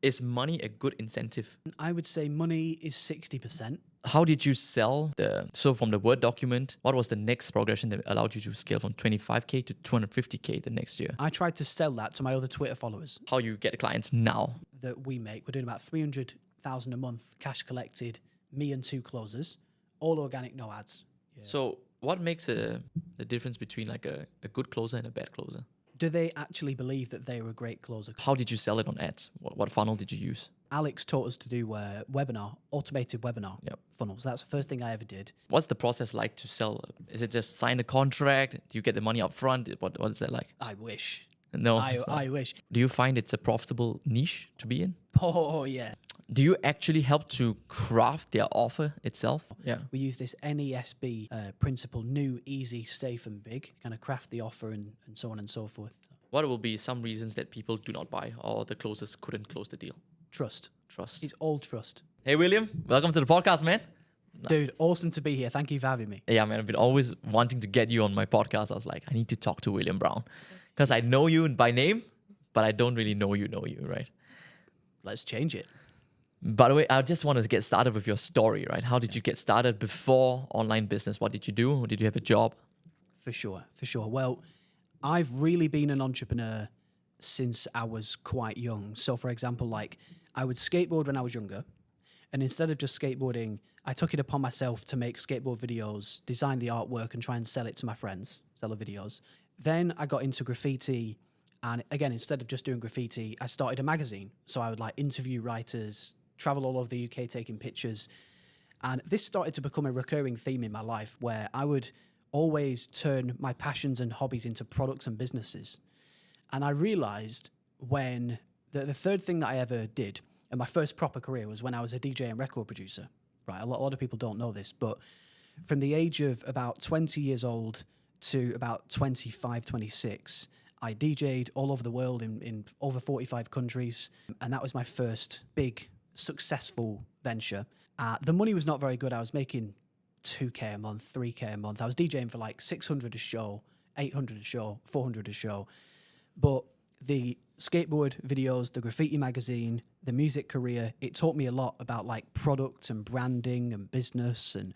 Is money a good incentive? I would say money is 60%. How did you sell so from the Word document, what was the next progression that allowed you to scale from 25K to 250K the next year? I tried to sell that to my other Twitter followers How you get clients now? that we make. We're doing about 300,000 a month, cash collected, me and 2 closers, all organic, no ads. Yeah. So what makes the difference between like a good closer and a bad closer? Do they actually believe that they are a great closer? How did you sell it on ads? What funnel did you use? Alex taught us to do automated webinar funnels. That's the first thing I ever did. What's the process like to sell? Is it just sign a contract? Do you get the money up front? What is that like? I wish. No. I wish. Do you find it's a profitable niche to be in? Oh, yeah. Do you actually help to craft their offer itself? Yeah. We use this NESB principle, new, easy, safe, and big, kind of craft the offer and so on and so forth. What will be some reasons that people do not buy or the closers couldn't close the deal? Trust. Trust. It's all trust. Hey, William, welcome to the podcast, man. Dude, awesome to be here. Thank you for having me. Yeah, man, I've been always wanting to get you on my podcast. I was like, I need to talk to William Brown because I know you by name, but I don't really know you, right? Let's change it. By the way, I just wanted to get started with your story, right? How did you get started before online business? What did you do? Did you have a job? For sure. Well, I've really been an entrepreneur since I was quite young. So, for example, like I would skateboard when I was younger. And instead of just skateboarding, I took it upon myself to make skateboard videos, design the artwork, and try and sell it to my friends, sell the videos. Then I got into graffiti. And again, instead of just doing graffiti, I started a magazine. So I would like interview writers, travel all over the UK taking pictures. And this started to become a recurring theme in my life where I would always turn my passions and hobbies into products and businesses. And I realized when the third thing that I ever did, and my first proper career was when I was a DJ and record producer, right? A lot of people don't know this, but from the age of about 20 years old to about 25, 26, I DJ'd all over the world in over 45 countries. And that was my first big successful venture. The money was not very good. I was making 2K a month, 3K a month. I was DJing for like 600 a show, 800 a show, 400 a show. But the skateboard videos, the graffiti magazine, the music career, it taught me a lot about like product and branding and business and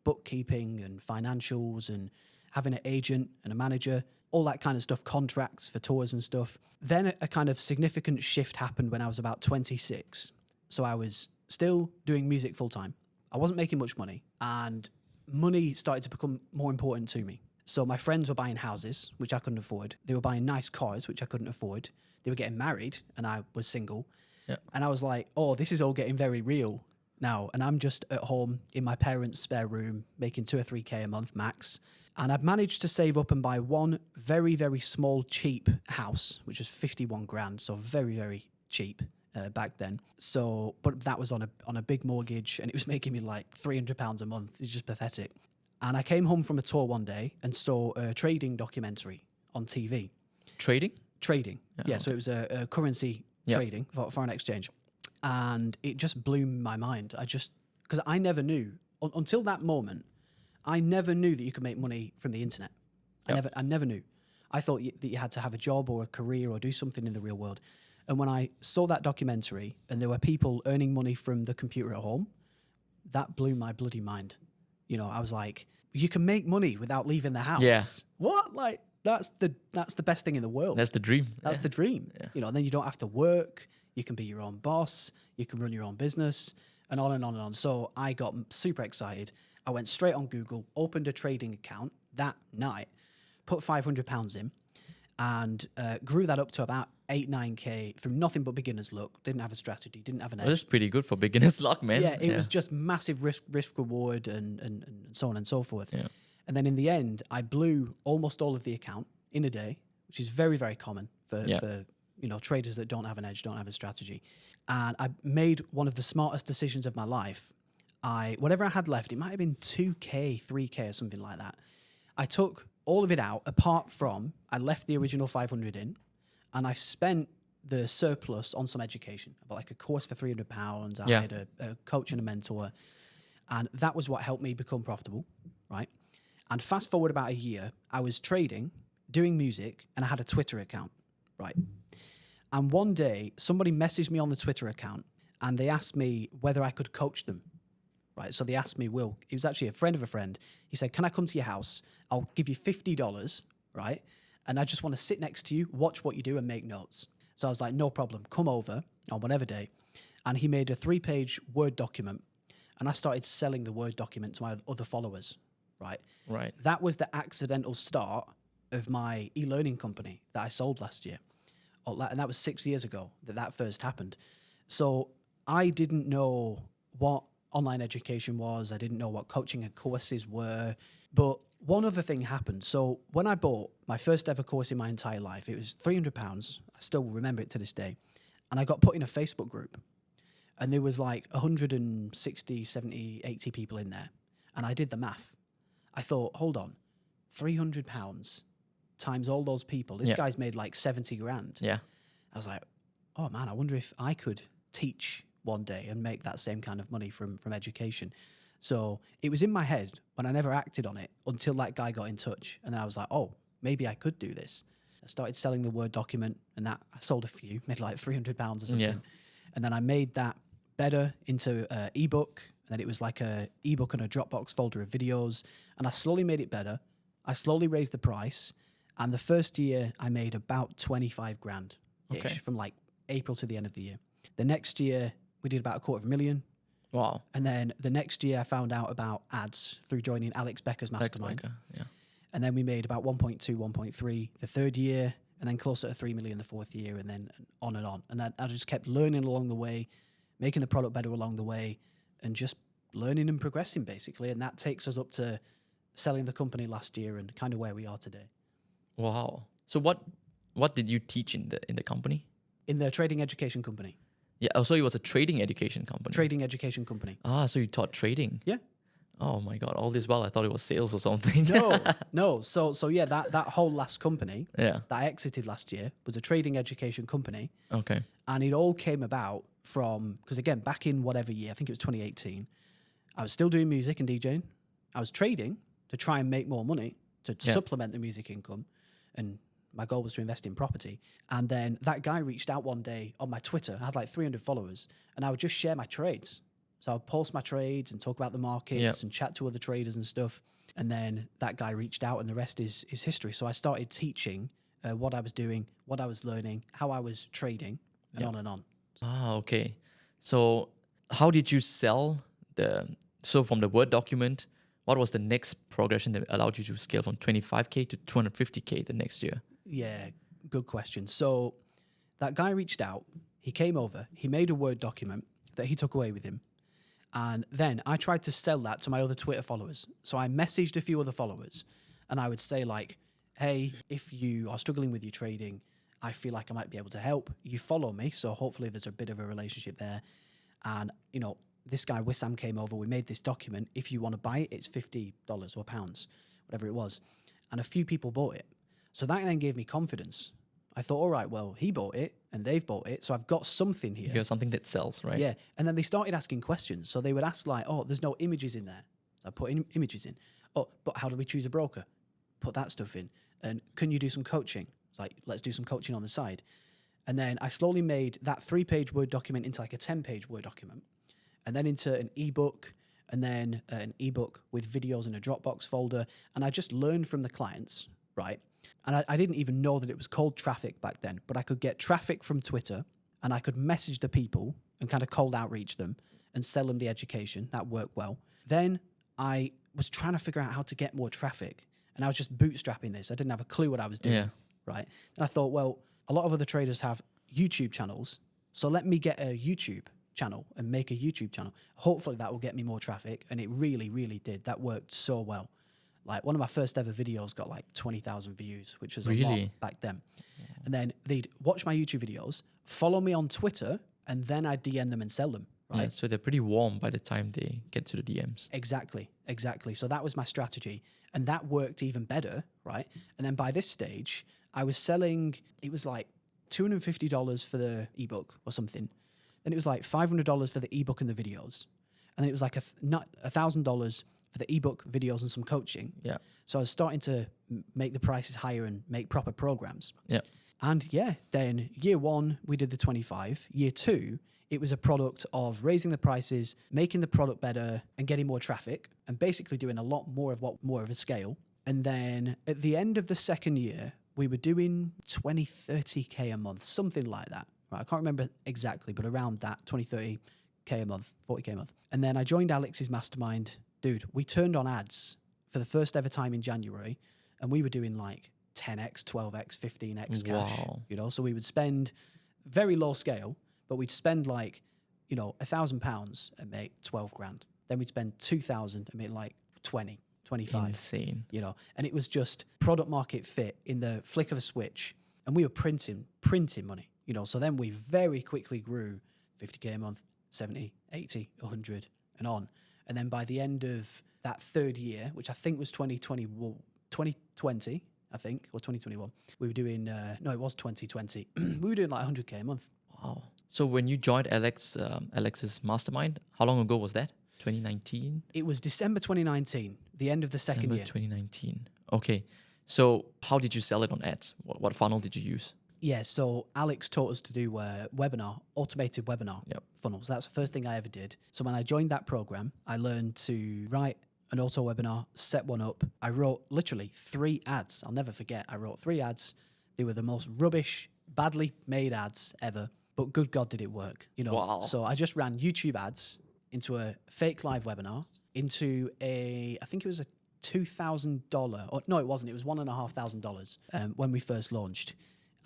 bookkeeping and financials and having an agent and a manager, all that kind of stuff, contracts for tours and stuff. Then a kind of significant shift happened when I was about 26. So I was still doing music full time. I wasn't making much money and money started to become more important to me. So my friends were buying houses, which I couldn't afford. They were buying nice cars, which I couldn't afford. They were getting married and I was single. Yeah. And I was like, oh, this is all getting very real now. And I'm just at home in my parents' spare room, making 2 or 3K a month max. And I've managed to save up and buy one very, very small, cheap house, which was 51 grand. So very, very cheap. Back then. So, but that was on a big mortgage and it was making me like £300 a month. It's just pathetic. And I came home from a tour one day and saw a trading documentary on TV. Trading? Trading. Yeah. Okay. So it was a currency trading, foreign exchange. And it just blew my mind. Because I never knew, until that moment, I never knew that you could make money from the internet. I never knew. I thought that you had to have a job or a career or do something in the real world. And when I saw that documentary and there were people earning money from the computer at home, that blew my bloody mind. You know, I was like, you can make money without leaving the house. Yeah. What? Like, that's the best thing in the world. That's the dream. That's the dream. Yeah. You know, then you don't have to work. You can be your own boss. You can run your own business and on and on and on. So I got super excited. I went straight on Google, opened a trading account that night, put £500 in and grew that up to about 8-9K from nothing but beginner's luck. Didn't have a strategy, didn't have an edge. Well, that's pretty good for beginner's luck, man. Yeah, it was just massive risk reward and so on and so forth. Yeah. And then in the end, I blew almost all of the account in a day, which is very, very common for traders that don't have an edge, don't have a strategy. And I made one of the smartest decisions of my life. Whatever I had left, it might have been 2K, 3K or something like that. I took all of it out, apart from I left the original 500 in, and I spent the surplus on some education. I bought like a course for £300. I had a coach and a mentor, and that was what helped me become profitable, right? And fast forward about a year, I was trading, doing music, and I had a Twitter account, right? And one day, somebody messaged me on the Twitter account and they asked me whether I could coach them. Right. So they asked me, Will, he was actually a friend of a friend. He said, can I come to your house? I'll give you $50, right? And I just want to sit next to you, watch what you do and make notes. So I was like, no problem. Come over on whatever day. And he made a 3-page Word document. And I started selling the Word document to my other followers, right? Right. That was the accidental start of my e-learning company that I sold last year. And that was 6 years ago that first happened. So I didn't know what online education was. I didn't know what coaching and courses were. But one other thing happened. So when I bought my first ever course in my entire life, it was £300. I still remember it to this day. And I got put in a Facebook group. And there was like 160, 70, 80 people in there. And I did the math. I thought, hold on, £300 times all those people. This guy's made like 70 grand. Yeah. I was like, oh man, I wonder if I could teach one day and make that same kind of money from education. So it was in my head, but I never acted on it until that guy got in touch. And then I was like, oh, maybe I could do this. I started selling the Word document, and that I sold a few, made like £300 or something. Yeah. And then I made that better into an ebook. And then it was like a ebook and a Dropbox folder of videos. And I slowly made it better. I slowly raised the price. And the first year I made about 25 grand-ish from like April to the end of the year. The next year we did about $250,000. Wow. And then the next year I found out about ads through joining Alex Becker's mastermind. Yeah. And then we made about 1.2, 1.3 the third year, and then closer to 3 million the fourth year, and then on and on. And I just kept learning along the way, making the product better along the way, and just learning and progressing basically. And that takes us up to selling the company last year and kind of where we are today. Wow. So what did you teach in the company? In the trading education company. Yeah. Oh, so it was a trading education company. Trading education company. Ah, so you taught trading. Yeah. Oh my God. All this while I thought it was sales or something. No. So yeah, that whole last company Yeah. that I exited last year was a trading education company. Okay. And it all came about from, because again, back in whatever year, I think it was 2018, I was still doing music and DJing. I was trading to try and make more money to supplement the music income. And my goal was to invest in property. And then that guy reached out one day on my Twitter. I had like 300 followers. And I would just share my trades. So I would post my trades and talk about the markets and chat to other traders and stuff. And then that guy reached out and the rest is history. So I started teaching what I was doing, what I was learning, how I was trading, and on and on. Ah, okay. So how did you sell so from the Word document, what was the next progression that allowed you to scale from 25K to 250K the next year? Yeah, good question. So that guy reached out, he came over, he made a Word document that he took away with him. And then I tried to sell that to my other Twitter followers. So I messaged a few other followers and I would say like, hey, if you are struggling with your trading, I feel like I might be able to help. You follow me, so hopefully there's a bit of a relationship there. And, you know, this guy, Wissam, came over. We made this document. If you want to buy it, it's $50 or pounds, whatever it was. And a few people bought it. So that then gave me confidence. I thought, all right, well, he bought it and they've bought it. So I've got something here. You have something that sells, right? Yeah. And then they started asking questions. So they would ask like, oh, there's no images in there. So I put images in. Oh, but how do we choose a broker? Put that stuff in. And can you do some coaching? It's like, let's do some coaching on the side. And then I slowly made that 3-page Word document into like a 10-page Word document. And then into an ebook, and then an ebook with videos in a Dropbox folder. And I just learned from the clients, right? And I didn't even know that it was called traffic back then, but I could get traffic from Twitter and I could message the people and kind of cold outreach them and sell them the education. That worked well. Then I was trying to figure out how to get more traffic, and I was just bootstrapping this. I didn't have a clue what I was doing, right? And I thought, well, a lot of other traders have YouTube channels, so let me get a YouTube channel and make a YouTube channel. Hopefully that will get me more traffic, and it really, really did. That worked so well. Like one of my first ever videos got like 20,000 views, which was a lot back then. And then they'd watch my YouTube videos, follow me on Twitter, and then I'd DM them and sell them, right? Yeah, so they're pretty warm by the time they get to the DMs. Exactly. So that was my strategy. And that worked even better, right? And then by this stage, I was selling, it was like $250 for the ebook or something. Then it was like $500 for the ebook and the videos. And then it was like $1,000 for the ebook, videos, and some coaching. Yeah. So I was starting to make the prices higher and make proper programs. Yeah. And yeah, then year one, we did the 25. Year two, it was a product of raising the prices, making the product better, and getting more traffic, and basically doing a lot more of a scale. And then at the end of the second year, we were doing 20, 30K a month, something like that. Right? I can't remember exactly, but around that, 20, 30K a month, 40K a month. And then I joined Alex's mastermind. Dude, we turned on ads for the first ever time in January, and we were doing like 10x, 12x, 15x cash. Wow. You know, so we would spend very low scale, but we'd spend like, you know, £1,000 and make 12 grand. Then we'd spend 2,000 and make like 20, 25. Insane. You know, and it was just product market fit in the flick of a switch. And we were printing money, you know. So then we very quickly grew 50K a month, 70, 80, 100 and on. And then by the end of that third year, which I think was 2020, I think, or 2021, we were doing, no, it was 2020. We were doing like 100K a month. Wow. So when you joined Alex's mastermind, how long ago was that? 2019? It was December 2019, the end of the second year. 2019. Okay. So how did you sell it on ads? What funnel did you use? Yeah, so Alex taught us to do automated webinar funnels. That's the first thing I ever did. So when I joined that program, I learned to write an auto webinar, set one up. I wrote literally 3 ads. I'll never forget. I wrote 3 ads. They were the most rubbish, badly made ads ever. But good God, did it work? You know. Wow. So I just ran YouTube ads into a fake live webinar, into I think it was a $2,000, or no, it wasn't. It was $1,500 when we first launched,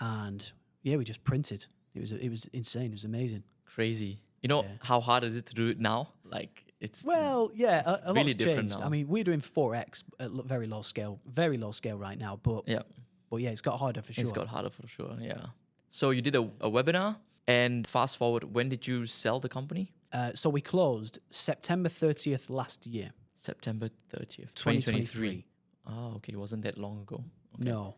and yeah, we just printed. It was insane. It was amazing. Crazy. You know how hard is it to do it now? Like it's a really lot's different changed. now. I mean, we're doing 4x at very low scale right now. But yeah, it's got harder for sure. It's got harder for sure. Yeah. So you did a webinar, and fast forward, when did you sell the company? So we closed September 30th last year. September 30th, 2023. Oh, okay. It wasn't that long ago. Okay. No.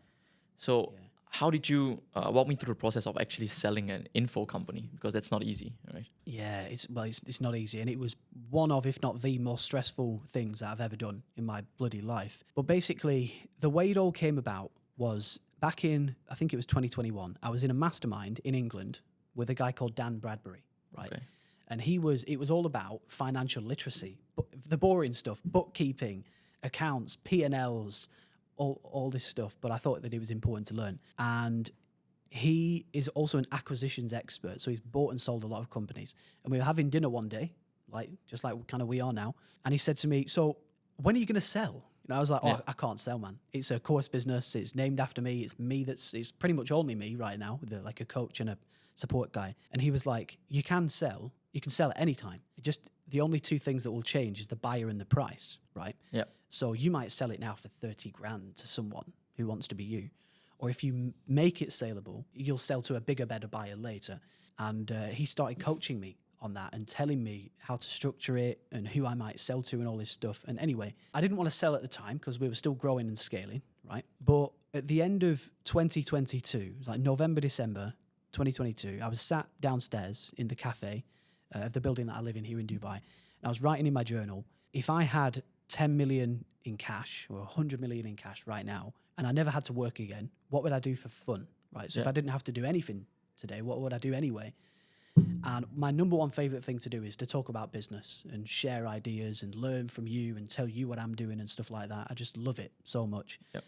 So how did you walk me through the process of actually selling an info company? Because that's not easy, right? Yeah, it's not easy. And it was one of, if not the most stressful things that I've ever done in my bloody life. But basically, the way it all came about was back in, I think it was 2021, I was in a mastermind in England with a guy called Dan Bradbury, right? Okay. And it was all about financial literacy, but the boring stuff, bookkeeping, accounts, P&Ls, all this stuff. But I thought that it was important to learn. And he is also an acquisitions expert. So he's bought and sold a lot of companies. And we were having dinner one day, just like kind of we are now. And he said to me, so when are you going to sell? You know, I was like, I can't sell, man. It's a course business. It's named after me. It's me. It's pretty much only me right now with like a coach and a support guy. And he was like, you can sell at any time. The only 2 things that will change is the buyer and the price, right? Yeah. So you might sell it now for 30 grand to someone who wants to be you. Or if you make it saleable, you'll sell to a bigger, better buyer later. And he started coaching me on that and telling me how to structure it and who I might sell to and all this stuff. And anyway, I didn't want to sell at the time because we were still growing and scaling, right? But at the end of 2022, it was like November, December 2022, I was sat downstairs in the cafe of the building that I live in here in Dubai. And I was writing in my journal, if I had 10 million in cash or 100 million in cash right now, and I never had to work again, what would I do for fun, right? So if I didn't have to do anything today, what would I do anyway? And my number one favorite thing to do is to talk about business and share ideas and learn from you and tell you what I'm doing and stuff like that. I just love it so much. Yep.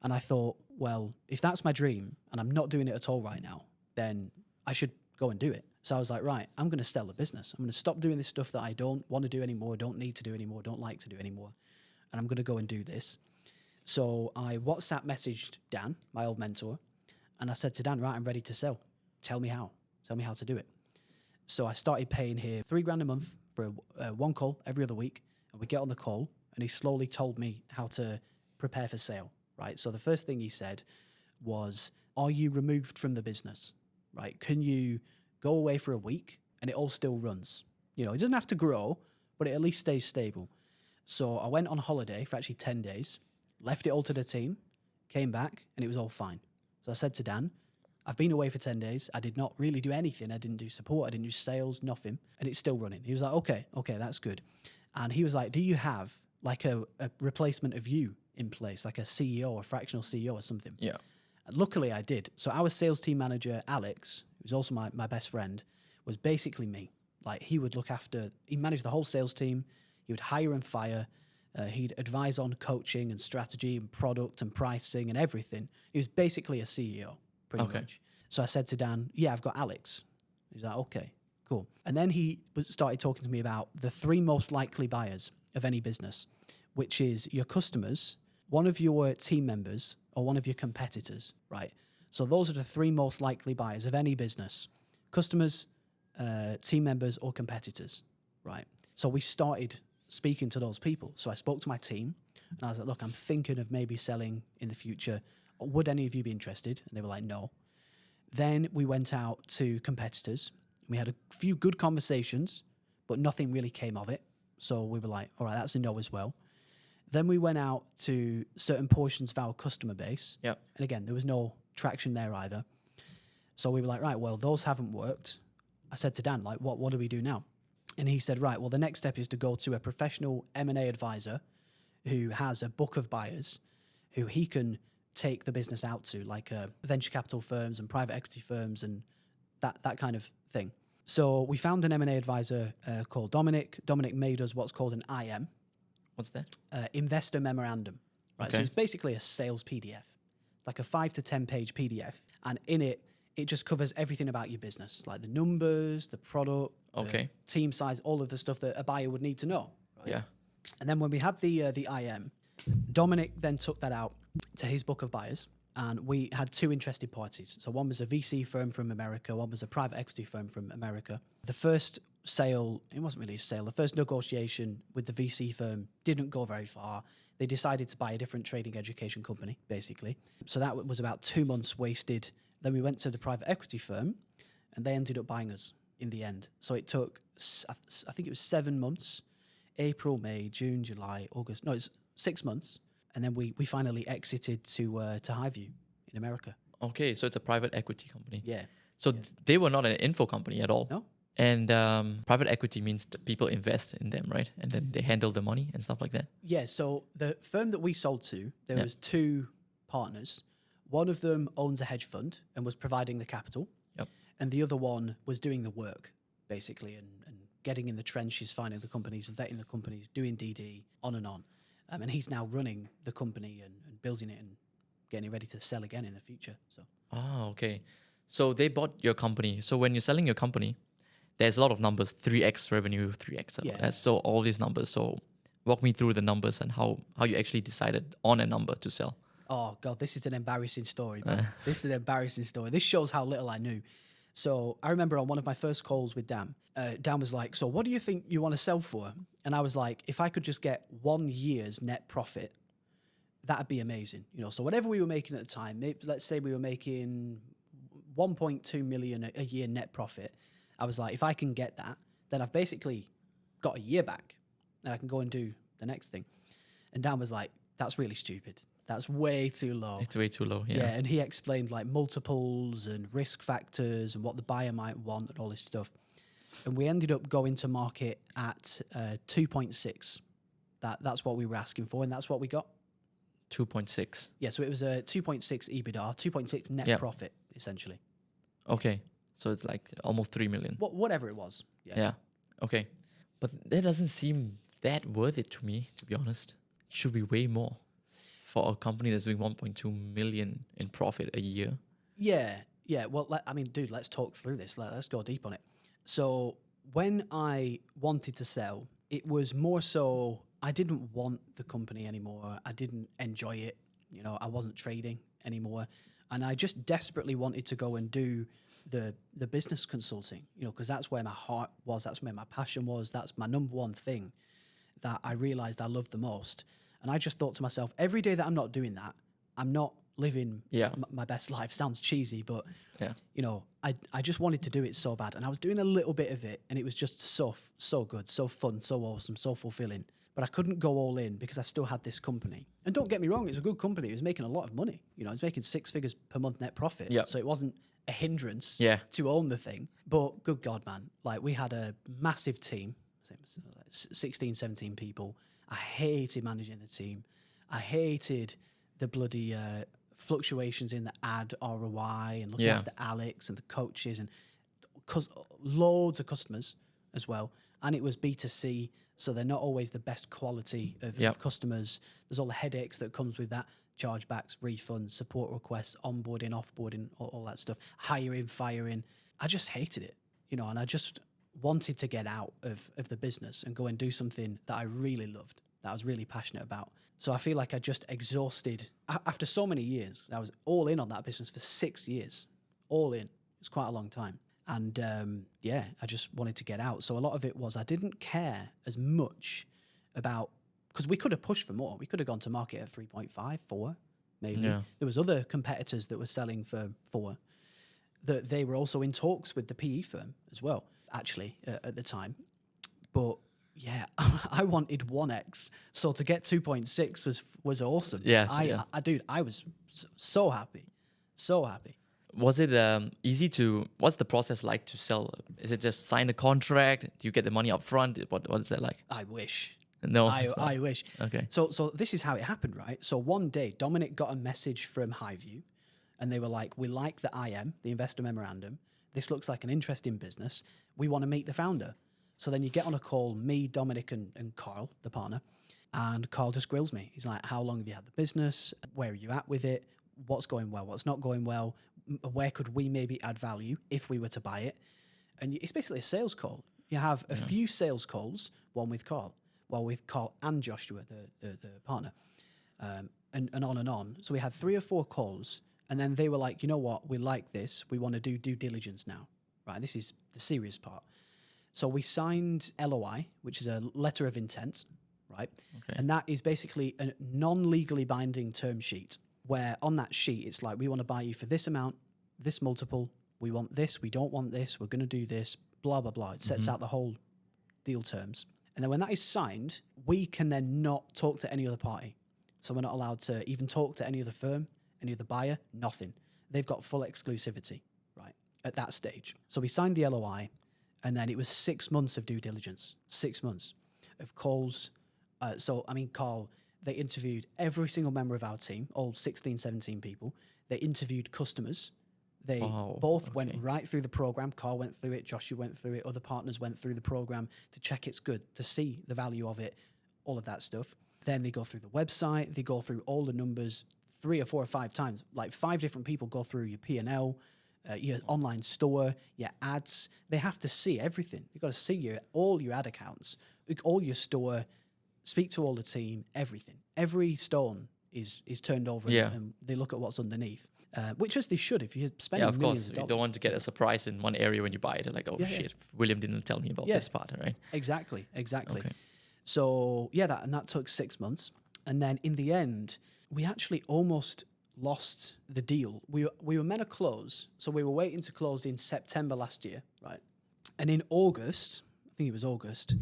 And I thought, well, if that's my dream and I'm not doing it at all right now, then I should go and do it. So I was like, right, I'm going to sell a business. I'm going to stop doing this stuff that I don't want to do anymore, don't need to do anymore, don't like to do anymore. And I'm going to go and do this. So I WhatsApp messaged Dan, my old mentor, and I said to Dan, right, I'm ready to sell. Tell me how. Tell me how to do it. So I started paying here $3,000 a month for one call every other week. And we get on the call and he slowly told me how to prepare for sale, right? So the first thing he said was, are you removed from the business, right? Can you go away for a week and it all still runs? You know, it doesn't have to grow, but it at least stays stable. So I went on holiday for actually 10 days, left it all to the team, came back and it was all fine. So I said to Dan, I've been away for 10 days. I did not really do anything. I didn't do support. I didn't do sales, nothing. And it's still running. He was like, okay, that's good. And he was like, do you have like a replacement of you in place, like a CEO, a fractional CEO or something? Yeah. Luckily, I did. So our sales team manager, Alex, who's also my best friend, was basically me. Like he managed the whole sales team. He would hire and fire. He'd advise on coaching and strategy and product and pricing and everything. He was basically a CEO, pretty much. So I said to Dan, yeah, I've got Alex. He's like, okay, cool. And then he started talking to me about the 3 most likely buyers of any business, which is your customers, one of your team members, or one of your competitors, right? So those are the 3 most likely buyers of any business: customers, team members, or competitors, right? So we started speaking to those people. So I spoke to my team and I was like, look, I'm thinking of maybe selling in the future. Would any of you be interested? And they were like, no. Then we went out to competitors. We had a few good conversations, but nothing really came of it. So we were like, all right, that's a no as well. Then we went out to certain portions of our customer base. Yep. And again, there was no traction there either. So we were like, right, well, those haven't worked. I said to Dan, like, what do we do now? And he said, right, well, the next step is to go to a professional M&A advisor who has a book of buyers who he can take the business out to, like venture capital firms and private equity firms and that kind of thing. So we found an M&A advisor called Dominic. Dominic made us what's called an IM. What's that? Investor memorandum. Right. Okay. So it's basically a sales PDF. It's like a 5 to 10 page PDF. And in it, it just covers everything about your business, like the numbers, the product, the team size, all of the stuff that a buyer would need to know. Right? Yeah. And then when we had the IM, Dominic then took that out to his book of buyers, and we had 2 interested parties. So one was a VC firm from America, one was a private equity firm from America. The first sale, it wasn't really a sale, the first negotiation with the VC firm didn't go very far. They decided to buy a different trading education company, basically. So that was about 2 months wasted. Then we went to the private equity firm, and they ended up buying us in the end. So it took, I think it was 7 months, April, May, June, July, August. No, it's 6 months. And then we finally exited to Highview in America. Okay, so it's a private equity company. Yeah. So they were not an info company at all. No. And private equity means that people invest in them, right? And then they handle the money and stuff like that. Yeah, so the firm that we sold to, there was 2 partners. One of them owns a hedge fund and was providing the capital. Yep. And the other one was doing the work, basically, and getting in the trenches, finding the companies, vetting the companies, doing DD, on and on. And he's now running the company and building it and getting it ready to sell again in the future. So. Okay. So they bought your company. So when you're selling your company, there's a lot of numbers, 3x revenue, 3x. Yeah. So all these numbers. So walk me through the numbers and how you actually decided on a number to sell. Oh, God, this is an embarrassing story, man. This is an embarrassing story. This shows how little I knew. So I remember on one of my first calls with Dan, Dan was like, so what do you think you want to sell for? And I was like, if I could just get 1 year's net profit, that'd be amazing. So whatever we were making at the time, maybe, let's say we were making 1.2 million a year net profit. I was like, if I can get that, then I've basically got a year back and I can go and do the next thing. And Dan was like, that's really stupid. That's way too low. It's way too low, yeah. Yeah, and he explained like multiples and risk factors and what the buyer might want and all this stuff. And we ended up going to market at 2.6. That's what we were asking for, and that's what we got. 2.6. Yeah, so it was a 2.6 EBITDA, 2.6 net profit, essentially. Okay, so it's like almost 3 million. Whatever it was. Yeah. Okay, but that doesn't seem that worth it to me, to be honest. It should be way more for a company that's doing 1.2 million in profit a year. Yeah. Well, dude, let's talk through this. Let's go deep on it. So when I wanted to sell, it was more so I didn't want the company anymore. I didn't enjoy it. I wasn't trading anymore. And I just desperately wanted to go and do the business consulting, because that's where my heart was. That's where my passion was. That's my number one thing that I realized I loved the most. And I just thought to myself, every day that I'm not doing that, I'm not living my best life. Sounds cheesy, but I just wanted to do it so bad. And I was doing a little bit of it, and it was just so good, so fun, so awesome, so fulfilling. But I couldn't go all in because I still had this company. And don't get me wrong, it's a good company. It was making a lot of money. It was making 6 figures per month net profit. Yep. So it wasn't a hindrance to own the thing. But good God, man, like we had a massive team, 16, 17 people. I hated managing the team. I hated the bloody fluctuations in the ad ROI and looking Yeah. after Alex and the coaches and loads of customers as well. And it was B2C, so they're not always the best quality of customers. There's all the headaches that comes with that. Chargebacks, refunds, support requests, onboarding, offboarding, all that stuff. Hiring, firing. I just hated it, and I just wanted to get out of the business and go and do something that I really loved, that I was really passionate about. So I feel like I just exhausted, after so many years, I was all in on that business for 6 years, all in. It was quite a long time. And I just wanted to get out. So a lot of it was I didn't care as much about, because we could have pushed for more. We could have gone to market at 3.5, 4, maybe. Yeah. There was other competitors that were selling for 4. That they were also in talks with the PE firm as well, actually, at the time. But yeah, I wanted 1x. So to get 2.6 was awesome. Yeah, Dude, I was so happy. So happy. Was it easy what's the process like to sell? Is it just sign a contract? Do you get the money up front? What is that like? I wish. No. I wish. Okay. So this is how it happened, right? So one day, Dominic got a message from Highview, and they were like, we like the IM, the investor memorandum. This looks like an interesting business. We want to meet the founder. So then you get on a call, me, Dominic, and Carl, the partner, and Carl just grills me. He's like, how long have you had the business? Where are you at with it? What's going well? What's not going well? Where could we maybe add value if we were to buy it? And it's basically a sales call. You have a few sales calls, one with Carl and Joshua, the partner, and on and on. So we had 3 or 4 calls, and then they were like, you know what? We like this. We want to do due diligence now, right? This is the serious part. So we signed LOI, which is a letter of intent, right? Okay. And that is basically a non-legally binding term sheet, where on that sheet, it's like, we want to buy you for this amount, this multiple, we want this, we don't want this, we're going to do this, blah, blah, blah. It sets out the whole deal terms. And then when that is signed, we can then not talk to any other party. So we're not allowed to even talk to any other firm, any other buyer, nothing. They've got full exclusivity, right, at that stage. So we signed the LOI, and then it was 6 months of due diligence, 6 months of calls. Carl, they interviewed every single member of our team, all 16, 17 people. They interviewed customers. They both went right through the program. Carl went through it. Joshua went through it. Other partners went through the program to check it's good, to see the value of it, all of that stuff. Then they go through the website. They go through all the numbers 3 or 4 or 5 times. Like 5 different people go through your P&L, your online store, your ads. They have to see everything. You've got to see all your ad accounts, all your store, speak to all the team, everything. Every stone is turned over and they look at what's underneath, which as they should if you're spending millions of dollars. You don't want to get a surprise in one area when you buy it. They're like, shit, William didn't tell me about this part, right? Exactly. Okay. So, that took 6 months. And then in the end, we actually almost lost the deal. We were meant to close, so we were waiting to close in September last year, right? And in August, I think it was August,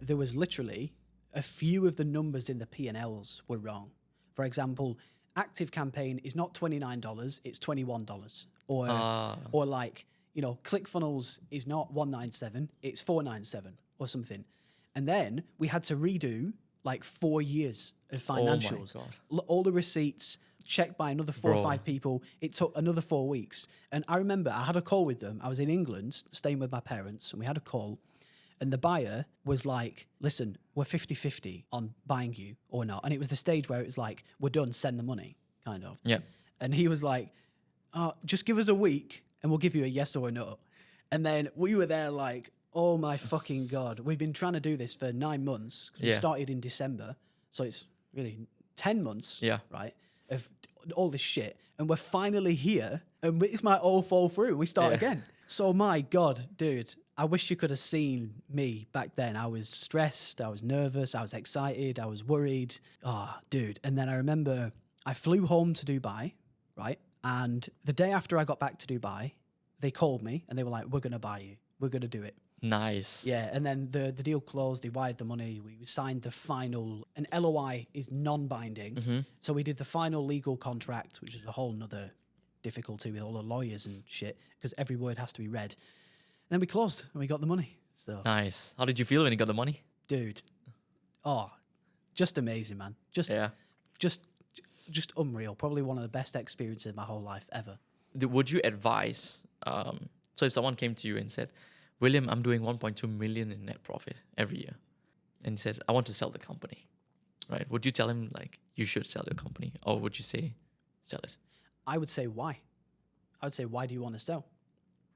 there was literally a few of the numbers in the P&Ls were wrong. For example, active campaign is not $29, it's $21. Or like, ClickFunnels is not $197, it's $497 or something. And then we had to redo like 4 years of financials. Oh my God. All the receipts checked by another 4 or 5 people. It took another 4 weeks. And I remember I had a call with them. I was in England staying with my parents, and we had a call. And the buyer was like, listen, we're 50-50 on buying you or not. And it was the stage where it was like, we're done, send the money, kind of. Yeah. And he was like, just give us a week and we'll give you a yes or a no. And then we were there like, oh my fucking God. We've been trying to do this for 9 months. We started in December. So it's really 10 months, right, of all this shit. And we're finally here and this might all fall through. We start again. So my God, dude, I wish you could have seen me back then. I was stressed. I was nervous. I was excited. I was worried. Dude. And then I remember I flew home to Dubai, right? And the day after I got back to Dubai, they called me and they were like, we're going to buy you. We're going to do it. Nice. Yeah, and then the deal closed. They wired the money. We signed the final. An LOI is non-binding. So we did the final legal contract, which is a whole nother difficulty with all the lawyers and shit, because every word has to be read. And then we closed and we got the money. So Nice. How did you feel when you got the money? Dude, just amazing, man. Just just unreal. Probably one of the best experiences of my whole life ever. Would you advise, so if someone came to you and said, William, I'm doing 1.2 million in net profit every year, and he says, I want to sell the company, right? Would you tell him like, you should sell your company, or would you say, sell it? I would say, why? I would say, why do you want to sell,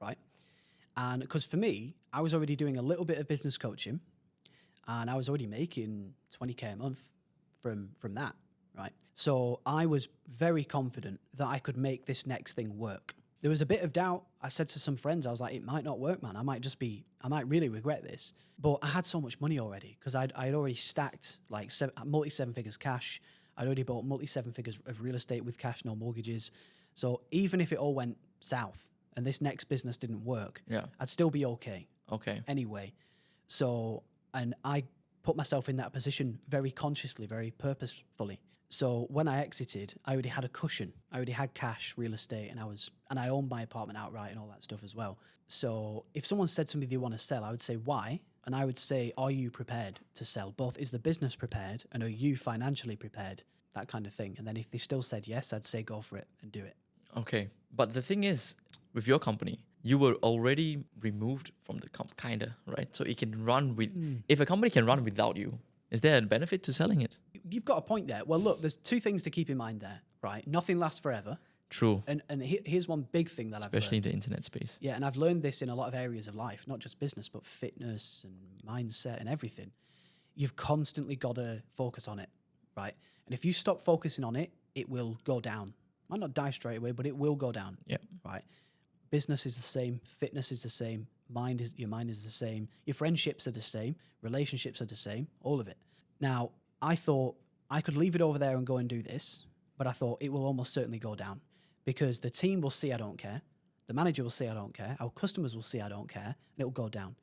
right? And because for me, I was already doing a little bit of business coaching, and I was already making 20K a month from that, right? So I was very confident that I could make this next thing work. There was a bit of doubt. I said to some friends, I was like, it might not work, man. I might really regret this. But I had so much money already because I'd already stacked like multi-seven figures cash. I'd already bought multi-seven figures of real estate with cash, no mortgages. So even if it all went south and this next business didn't work, I'd still be okay. Okay. Anyway. So, and I put myself in that position very consciously, very purposefully. So when I exited, I already had a cushion. I already had cash, real estate, and I owned my apartment outright and all that stuff as well. So if someone said to me they want to sell, I would say, why? And I would say, are you prepared to sell? Both, is the business prepared and are you financially prepared? That kind of thing. And then if they still said yes, I'd say go for it and do it. Okay. But the thing is, with your company, you were already removed from the kinda, right? So it can run with, if a company can run without you, is there a benefit to selling it? You've got a point there. Well, look, there's two things to keep in mind there, right? Nothing lasts forever. True. And here's one big thing that Especially I've learned. in the internet space. Yeah, and I've learned this in a lot of areas of life, not just business, but fitness and mindset and everything. You've constantly got to focus on it, right? And if you stop focusing on it, it will go down. Might not die straight away, but it will go down. Yeah. Right? Business is the same. Fitness is the same. Your mind is the same. Your friendships are the same. Relationships are the same. All of it. Now, I thought I could leave it over there and go and do this, but I thought it will almost certainly go down because the team will see I don't care. The manager will see I don't care. Our customers will see I don't care, and it will go down.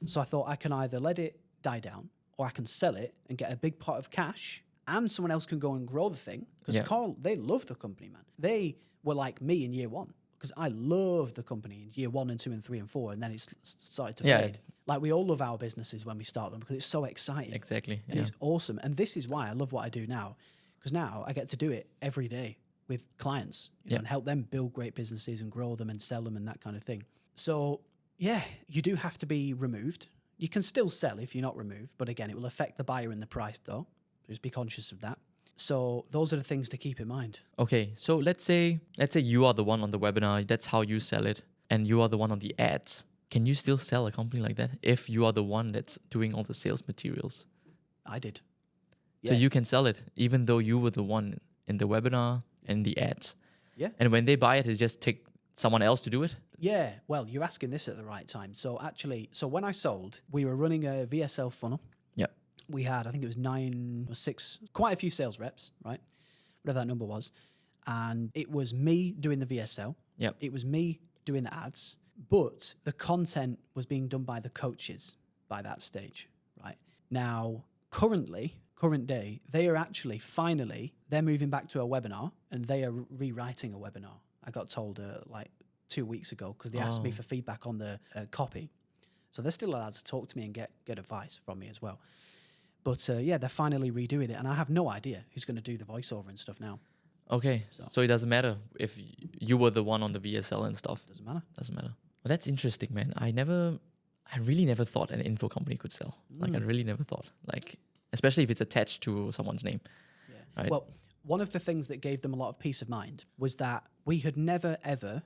So I thought I can either let it die down or I can sell it and get a big pot of cash and someone else can go and grow the thing. Because Carl, they love the company, man. They were like me in year one because I love the company in year 1 and 2 and 3 and 4, and then it's started to fade. Like we all love our businesses when we start them because it's so exciting. Exactly. And it's awesome. And this is why I love what I do now, because now I get to do it every day with clients you know, and help them build great businesses and grow them and sell them and that kind of thing. So yeah, you do have to be removed. You can still sell if you're not removed, but again, it will affect the buyer and the price though. Just be conscious of that. So those are the things to keep in mind. Okay, so let's say you are the one on the webinar, that's how you sell it, and you are the one on the ads. Can you still sell a company like that if you are the one that's doing all the sales materials? I did. So you can sell it even though you were the one in the webinar and the ads. Yeah. And when they buy it, just take someone else to do it? Yeah, well, you're asking this at the right time. So actually, when I sold, we were running a VSL funnel. We had, I think it was 9 or 6, quite a few sales reps, right? Whatever that number was. And it was me doing the VSL. Yep. It was me doing the ads. But the content was being done by the coaches by that stage, right? Now, current day, they are actually, finally, they're moving back to a webinar and they are rewriting a webinar. I got told like 2 weeks ago because they asked me for feedback on the copy. So they're still allowed to talk to me and get advice from me as well. But they're finally redoing it, and I have no idea who's going to do the voiceover and stuff now. Okay, so it doesn't matter if you were the one on the VSL and stuff. Doesn't matter. Well, that's interesting, man. I really never thought an info company could sell. Like, I really never thought. Like, especially if it's attached to someone's name. Yeah. Right? Well, one of the things that gave them a lot of peace of mind was that we had never, ever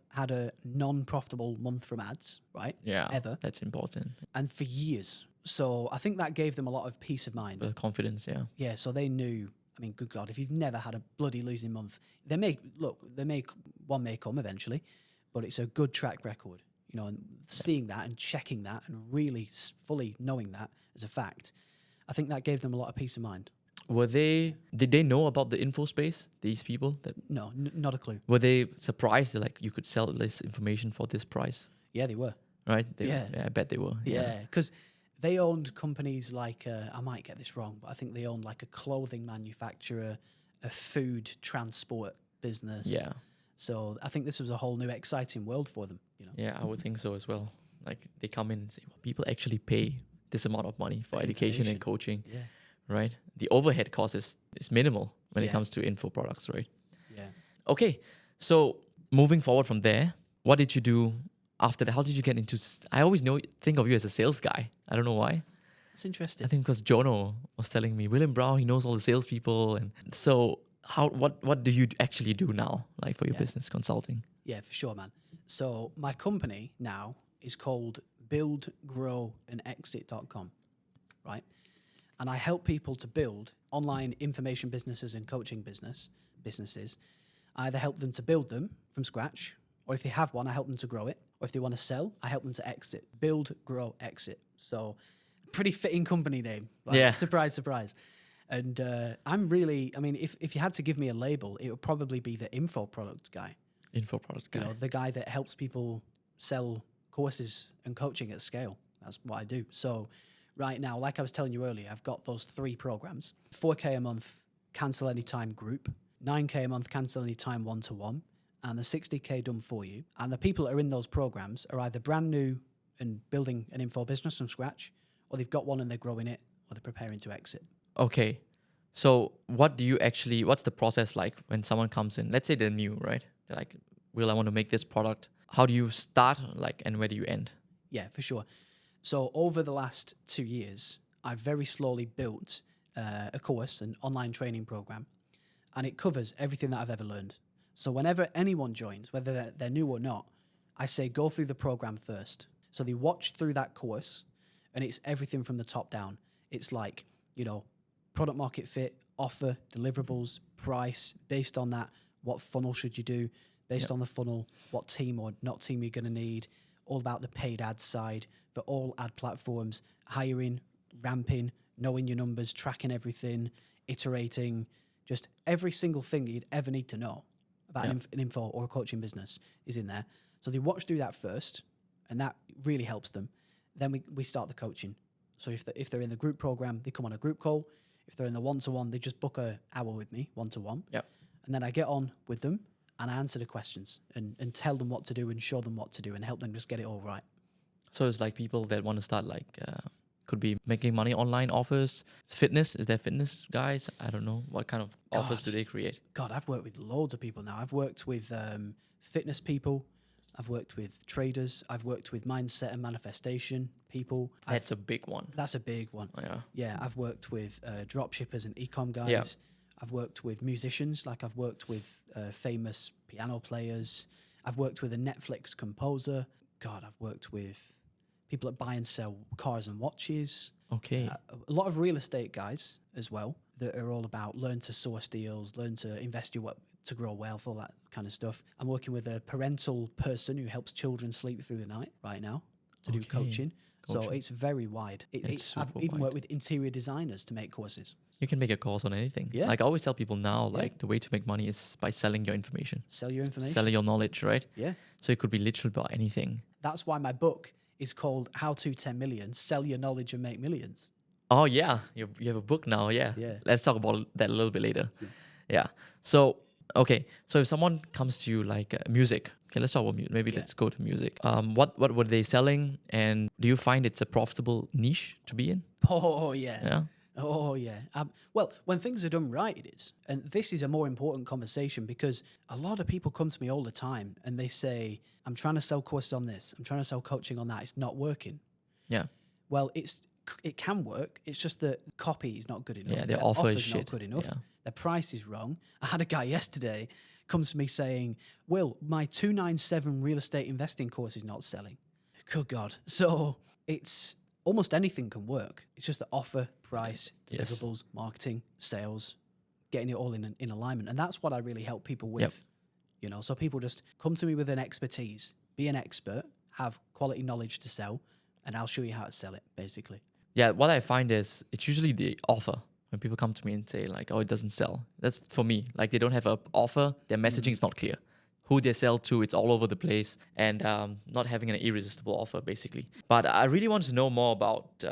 had a non-profitable month from ads, right? Yeah, ever. That's important. And for years. So I think that gave them a lot of peace of mind. Confidence, yeah. Yeah, so they knew, I mean, good God, if you've never had a bloody losing month, one may come eventually, but it's a good track record, you know, and seeing that and checking that and really fully knowing that as a fact, I think that gave them a lot of peace of mind. Did they know about the info space, these people? No, not a clue. Were they surprised that, like, you could sell this information for this price? Yeah, they were. Right? Yeah, I bet they were. Yeah, because they owned companies like, I might get this wrong, but I think they owned like a clothing manufacturer, a food transport business. Yeah. So I think this was a whole new exciting world for them, you know. Yeah, I would think so as well. Like, they come in and say, well, people actually pay this amount of money for education and coaching. Yeah. Right? The overhead cost is minimal. when it Yeah. comes to info products, right? Yeah. Okay, so moving forward from there, what did you do after that? How did you get into? I always think of you as a sales guy. I don't know why. It's interesting. I think because Jono was telling me William Brown, he knows all the salespeople, and so what do you actually do now, like for your Yeah. business consulting? Yeah, for sure, man. So my company now is called buildgrowandexit.com, right? And I help people to build online information businesses and coaching businesses. I either help them to build them from scratch, or if they have one, I help them to grow it. Or if they want to sell, I help them to exit. Build, grow, exit. So pretty fitting company name. Like, Yeah. surprise, surprise. And I'm really, I mean, if you had to give me a label, it would probably be the info product guy. Info product guy. You know, the guy that helps people sell courses and coaching at scale. That's what I do. So right now, like I was telling you earlier, I've got those 3 programs: 4K a month, cancel anytime group, 9K a month, cancel anytime one-to-one, and the 60K done for you. And the people that are in those programs are either brand new and building an info business from scratch, or they've got one and they're growing it, or they're preparing to exit. Okay, so what's the process like when someone comes in? Let's say they're new, right? They're like, Will, I want to make this product. How do you start, like, and where do you end? Yeah, for sure. So over the last 2 years, I've very slowly built a course, an online training program, and it covers everything that I've ever learned. So whenever anyone joins, whether they're new or not, I say go through the program first. So they watch through that course, and it's everything from the top down. It's like, you know, product market fit, offer, deliverables, price. Based on that, what funnel should you do? Based on the funnel, what team or not team you're going to need. All about the paid ad side for all ad platforms, hiring, ramping, knowing your numbers, tracking everything, iterating, just every single thing that you'd ever need to know about an info or a coaching business is in there. So they watch through that first, and that really helps them. Then we start the coaching. So if they're in the group program, they come on a group call. If they're in the one-to-one, they just book an hour with me, one-to-one. Yep. And then I get on with them and I answer the questions and tell them what to do and show them what to do and help them just get it all right. So it's like people that want to start, like, could be making money online, offers, fitness. Is there fitness guys? I don't know. What kind of offers do they create? God, I've worked with loads of people now. I've worked with fitness people. I've worked with traders. I've worked with mindset and manifestation people. That's a big one. That's a big one. Yeah. Yeah, I've worked with drop shippers and e-com guys. Yeah. I've worked with musicians, like I've worked with famous piano players. I've worked with a Netflix composer. God, I've worked with people that buy and sell cars and watches. Okay. A lot of real estate guys as well that are all about learn to source deals, learn to invest to grow wealth, all that kind of stuff. I'm working with a parental person who helps children sleep through the night right now to do coaching. So it's very wide. I've even worked with interior designers to make courses. You can make a course on anything. Yeah. Like I always tell people now, like the way to make money is by selling your information. Sell your information. Selling your knowledge, right? Yeah. So it could be literally about anything. That's why my book is called How to 10 Million, Sell Your Knowledge and Make Millions. Oh yeah, you have a book now. Yeah. Yeah. Let's talk about that a little bit later. Yeah. So okay, so if someone comes to you like music, okay, let's talk about music. Maybe let's go to music. What were they selling, and do you find it's a profitable niche to be in? Oh, yeah. Yeah. Oh, yeah. Well, when things are done right, it is. And this is a more important conversation because a lot of people come to me all the time and they say, I'm trying to sell courses on this. I'm trying to sell coaching on that. It's not working. Yeah. Well, it can work. It's just that copy is not good enough. Yeah, their offer is not shit. good enough. Yeah. Their price is wrong. I had a guy yesterday comes to me saying, Will, my 297 real estate investing course is not selling. Good God. So it's almost anything can work. It's just the offer, price, deliverables, marketing, sales, getting it all in alignment. And that's what I really help people with. Yep. You know, so people just come to me with an expertise, be an expert, have quality knowledge to sell, and I'll show you how to sell it, basically. Yeah, what I find is it's usually the offer. When people come to me and say like, oh, it doesn't sell. That's for me. Like they don't have an offer. Their messaging is not clear. Who they sell to, it's all over the place. And not having an irresistible offer, basically. But I really want to know more about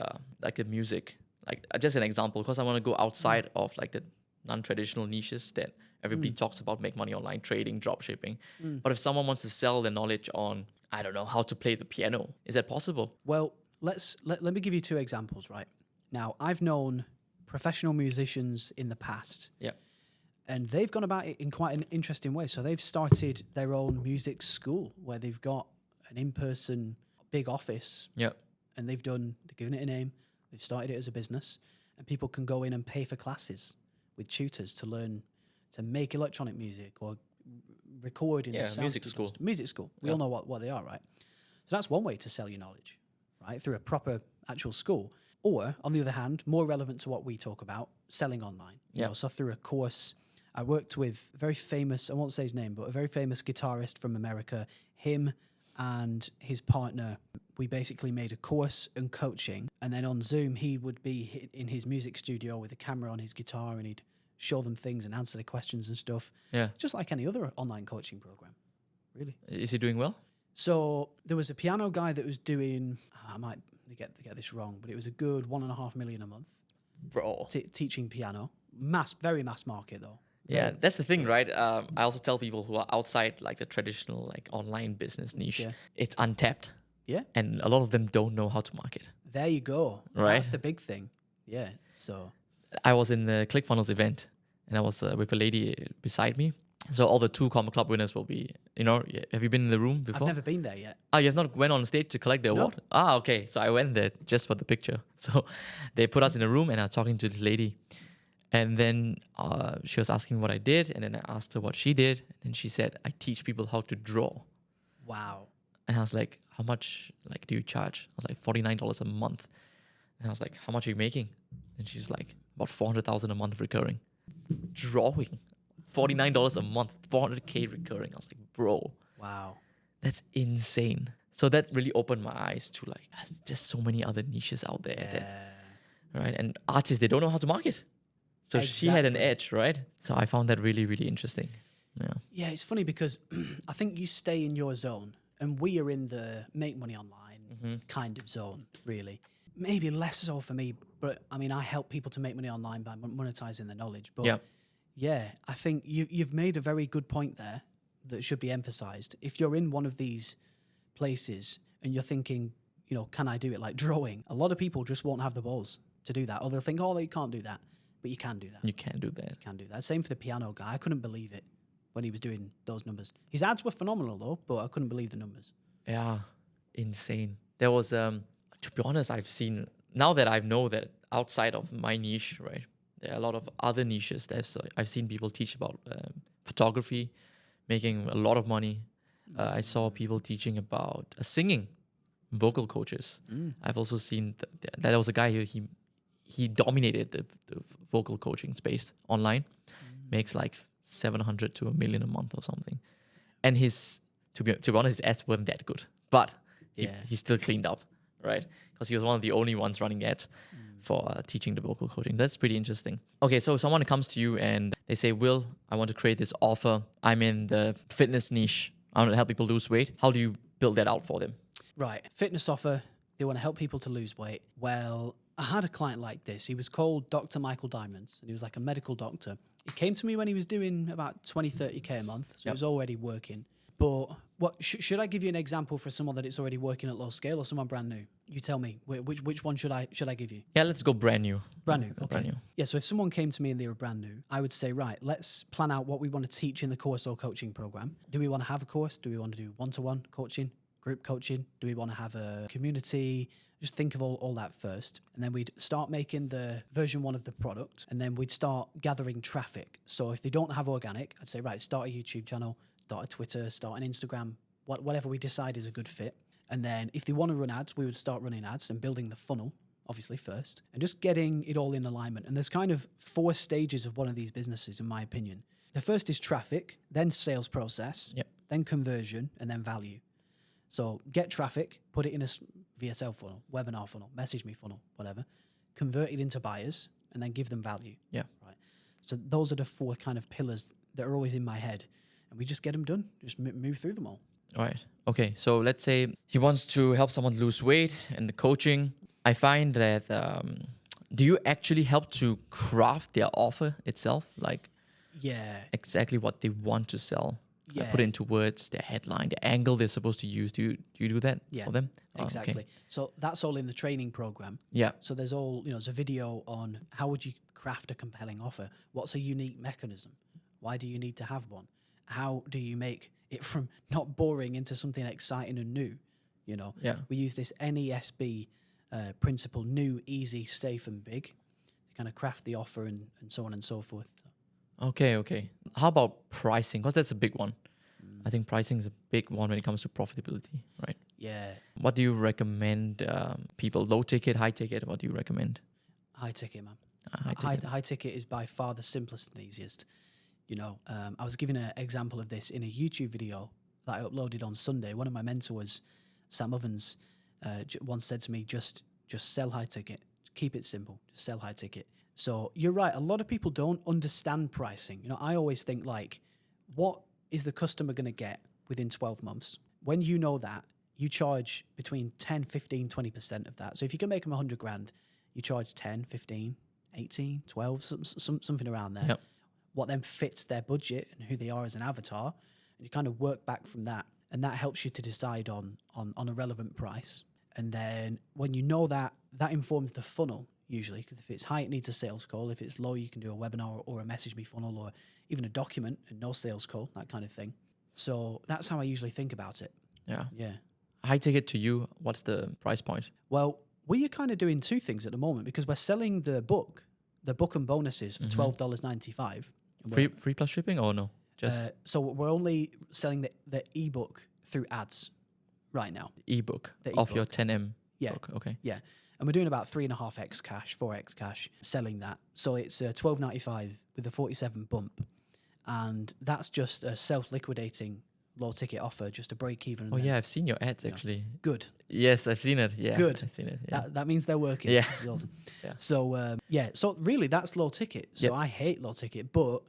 like the music. Like just an example, because I want to go outside of like the non-traditional niches that everybody talks about, make money online, trading, drop shipping. But if someone wants to sell their knowledge on, I don't know, how to play the piano, is that possible? Well, let me give you 2 examples, right? Now, I've known professional musicians in the past. Yeah. And they've gone about it in quite an interesting way. So they've started their own music school where they've got an in-person big office. Yeah. And they've given it a name. They've started it as a business. And people can go in and pay for classes with tutors to learn to make electronic music or record in the sound music studios. school. Music school. We all know what they are, right? So that's one way to sell your knowledge, right? Through a proper actual school. Or, on the other hand, more relevant to what we talk about, selling online. You know, so through a course, I worked with a very famous, I won't say his name, but a very famous guitarist from America. Him and his partner, we basically made a course and coaching. And then on Zoom, he would be in his music studio with a camera on his guitar and he'd show them things and answer the questions and stuff. Yeah. Just like any other online coaching program, really. Is he doing well? So there was a piano guy that was doing, I might get this wrong, but it was a good 1.5 million a month. Bro. Teaching piano. Very mass market though. Yeah, that's the thing, right? I also tell people who are outside like the traditional like online business niche, it's untapped. Yeah. And a lot of them don't know how to market. There you go. Right. That's the big thing. Yeah. So I was in the ClickFunnels event and I was with a lady beside me. So all the 2 Comma Club winners will be, have you been in the room before? I've never been there yet. Oh, you have not went on stage to collect the award? Ah, okay. So I went there just for the picture. So they put us in a room and I was talking to this lady. And then she was asking what I did. And then I asked her what she did. And she said, I teach people how to draw. Wow. And I was like, how much do you charge? I was like, $49 a month. And I was like, how much are you making? And she's like, about $400,000 a month recurring. Drawing. $49 a month, $400K recurring. I was like, bro. Wow. That's insane. So that really opened my eyes to like, there's so many other niches out there. Right? And artists, they don't know how to market. So she had an edge, right? So I found that really, really interesting. Yeah. Yeah, it's funny because I think you stay in your zone and we are in the make money online kind of zone, really. Maybe less so for me, but I mean, I help people to make money online by monetizing their knowledge. But yeah, I think you've made a very good point there that should be emphasized. If you're in one of these places and you're thinking, can I do it like drawing? A lot of people just won't have the balls to do that. Or they'll think, oh, you can't do that. But you can do that. You can do that. You can do that. Same for the piano guy. I couldn't believe it when he was doing those numbers. His ads were phenomenal though, but I couldn't believe the numbers. Yeah, insane. There was, to be honest, I've seen, now that I know that outside of my niche, right, there are a lot of other niches that I've seen people teach about photography, making a lot of money. I saw people teaching about singing, vocal coaches. I've also seen that there was a guy who he dominated the vocal coaching space online, makes like 700 to $1 million a month or something. And to be honest, his ads weren't that good, but he still cleaned up, right? Because he was one of the only ones running ads for teaching the vocal coaching. That's pretty interesting. Okay, so someone comes to you and they say, Will, I want to create this offer. I'm in the fitness niche. I want to help people lose weight. How do you build that out for them? Right. Fitness offer. They want to help people to lose weight. Well, I had a client like this. He was called Dr. Michael Diamonds, and he was like a medical doctor. He came to me when he was doing about 20, 30K a month, so he was already working. But should I give you an example for someone that it's already working at low scale or someone brand new? You tell me, which one should I give you? Yeah, let's go brand new. Brand new, okay. Brand new. Yeah, so if someone came to me and they were brand new, I would say, right, let's plan out what we want to teach in the course or coaching program. Do we want to have a course? Do we want to do one-to-one coaching, group coaching? Do we want to have a community? Just think of all that first. And then we'd start making the version 1 of the product. And then we'd start gathering traffic. So if they don't have organic, I'd say, right, start a YouTube channel, start a Twitter, start an Instagram, whatever we decide is a good fit. And then if they want to run ads, we would start running ads and building the funnel, obviously, first. And just getting it all in alignment. And there's kind of 4 stages of one of these businesses, in my opinion. The first is traffic, then sales process, then conversion, and then value. So get traffic, put it in a VSL funnel, webinar funnel, message me funnel, whatever. Convert it into buyers and then give them value. Yeah. Right. So those are the 4 kind of pillars that are always in my head. And we just get them done. Just move through them all. All right. Okay. So let's say he wants to help someone lose weight and the coaching. I find that, do you actually help to craft their offer itself? Like exactly what they want to sell? Yeah. Put it into words, their headline, the angle they're supposed to use. Do you do that for them? Exactly. Okay. So that's all in the training program. Yeah. So there's a video on how would you craft a compelling offer? What's a unique mechanism? Why do you need to have one? How do you make it from not boring into something exciting and new? You know, Yeah. we use this NESB principle: new, easy, safe, and big, to kind of craft the offer and so on and so forth. Okay. How about pricing? Because that's a big one. I think pricing is a big one when it comes to profitability, right? Yeah, What do you recommend people? Low ticket, high ticket? What do you recommend? high ticket, man. High ticket. High ticket is by far the simplest and easiest. You know, I was giving an example of this in a YouTube video that I uploaded on Sunday. One of my mentors, Sam Ovens, once said to me, just sell high ticket. Keep it simple. Just sell high ticket. So you're right. A lot of people don't understand pricing. You know, I always think like, what is the customer going to get within 12 months? When you know that, you charge between 10, 15, 20% of that. So if you can make them 100 grand, you charge 10, 15, 18, 12, something around there. Yep. What then fits their budget and who they are as an avatar. And you kind of work back from that. And that helps you to decide on a relevant price. And then when you know that, that informs the funnel usually, because if it's high, it needs a sales call. If it's low, you can do a webinar or a message me funnel or even a document and no sales call, that kind of thing. So that's how I usually think about it. Yeah. Yeah. High ticket to you, what's the price point? Well, we are kind of doing two things at the moment because we're selling the book and bonuses for $12.95. Free plus shipping or no? Just So we're only selling the ebook through ads right now. ebook The of your ebook. 10M Yeah. book. Okay. Yeah. And we're doing about 3.5x cash, 4x cash selling that. So it's $12.95 with a 47 bump. And that's just a self-liquidating low ticket offer, just a break even. Oh yeah, I've seen your ads actually. Good. Yes, I've seen it. Yeah. Good. I've seen it. Yeah. That means they're working. Yeah. Which is awesome. Yeah. So so really that's low ticket. So Yep. I hate low ticket, but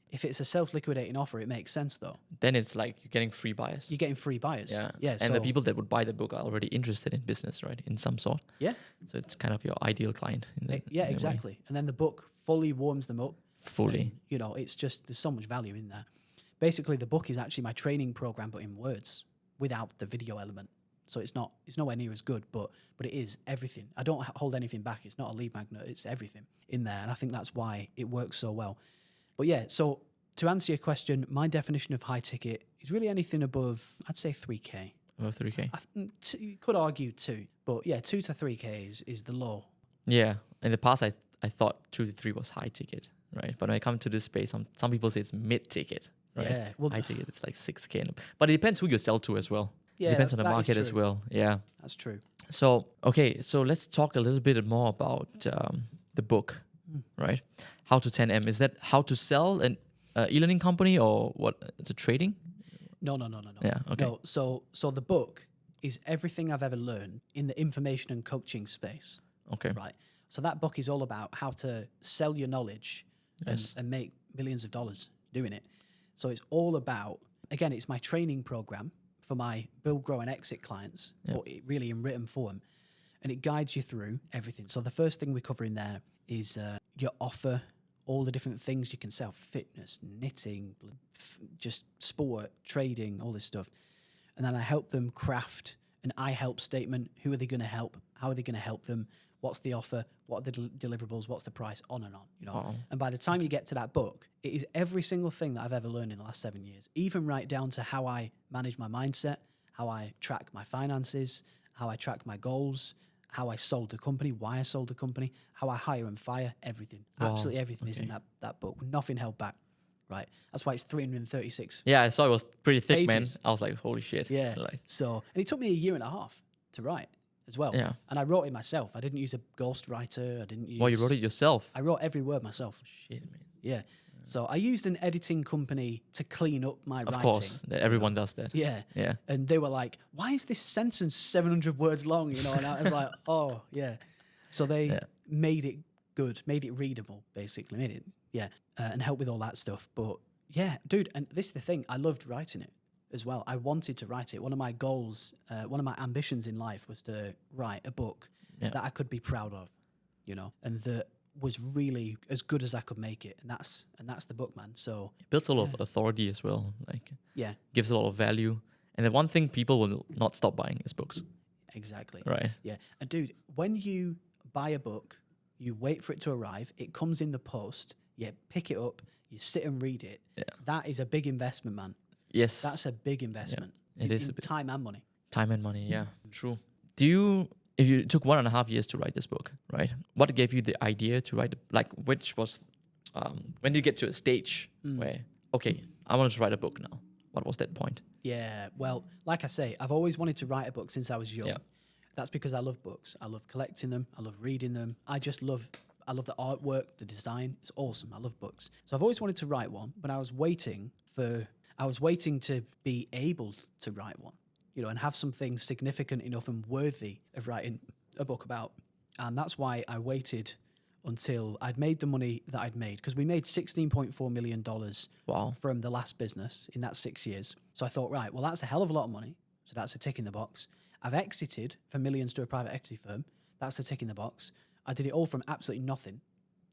if it's a self-liquidating offer, it makes sense though. Then it's like you're getting free buyers. You're getting free buyers. Yeah. Yeah. And So, the people that would buy the book are already interested in business, right? In some sort. yeah. So it's kind of your ideal client. Yeah, in a way. exactly. And then the book fully warms them up. Fully. And, you know, it's just, there's so much value in there. Basically, the book is actually my training program, but in words without the video element. So it's nowhere near as good, but it is everything. I don't hold anything back. It's not a lead magnet. It's everything in there. And I think that's why it works so well. But yeah, so to answer your question, my definition of high ticket is really anything above, I'd say 3K. Above 3K. You could argue 2, but yeah, 2 to 3K is the low. Yeah. In the past, I thought 2 to 3 was high ticket, right? But when I come to this space, some people say it's mid ticket, right? Yeah, well, high ticket, it's like 6K. But it depends who you sell to as well. Yeah, It depends on the that is market as true. well. Yeah. That's true. So, okay. So let's talk a little bit more about the book, right? How to 10M. Is that how to sell an e-learning company or what? It's a trading? No. Yeah, okay. No, so the book is everything I've ever learned in the information and coaching space, Okay. right? So that book is all about how to sell your knowledge Yes. and make millions of dollars doing it. So it's all about, again, it's my training program for my build, grow, and exit clients, Yeah. but it really in written form. And it guides you through everything. So the first thing we cover in there is your offer, all the different things you can sell, fitness, knitting, just sport, trading, all this stuff. And then I help them craft an I help statement. Who are they going to help? How are they going to help them? What's the offer? What are the deliverables? What's the price? On and on, you know. Wow. And by the time you get to that book, it is every single thing that I've ever learned in the last 7 years, even right down to how I manage my mindset, how I track my finances, how I track my goals, how I sold the company, why I sold the company, how I hire and fire, everything. Wow. Absolutely everything is in Okay. that book. Nothing held back, right? That's why it's 336. Yeah, I saw it was pretty thick, Pages. man. I was like, holy shit. Yeah. Like, So, and it took me a year and a half to write as well. Yeah. And I wrote it myself. I didn't use a ghostwriter. I didn't use. well, you wrote it yourself. I wrote every word myself. Shit, man. Yeah. So I used an editing company to clean up my Of writing. course, everyone does that. Yeah. Yeah. And they were like, why is this sentence 700 words long? You know, and I was like, oh, yeah. So they Yeah. made it good, made it readable, basically. Made it, and helped with all that stuff. But yeah, dude, and this is the thing. I loved writing it as well. I wanted to write it. One of my goals, one of my ambitions in life was to write a book Yeah. that I could be proud of, you know, and that was really as good as I could make it. And that's the book, man. So It builds a lot of authority as well. Like, yeah, gives a lot of value. And the one thing people will not stop buying is books, exactly. right? Yeah. And dude, when you buy a book, you wait for it to arrive, it comes in the post, you pick it up, you sit and read it. Yeah. That is a big investment, man. Yes. That's a big investment. It is a bit. Time and money. Time and money, yeah. True. If you took 1.5 years to write this book, right? What gave you the idea to write, which was, when you get to a stage where, okay, I want to write a book now. What was that point? Yeah, well, like I say, I've always wanted to write a book since I was young. Yeah. That's because I love books. I love collecting them. I love reading them. I love the artwork, the design. It's awesome. I love books. So I've always wanted to write one, but I was waiting to be able to write one, and have something significant enough and worthy of writing a book about. And that's why I waited until I'd made the money that I'd made, because we made $16.4 million from the last business in that 6 years. So I thought, right, well, that's a hell of a lot of money. So that's a tick in the box. I've exited for millions to a private equity firm. That's a tick in the box. I did it all from absolutely nothing.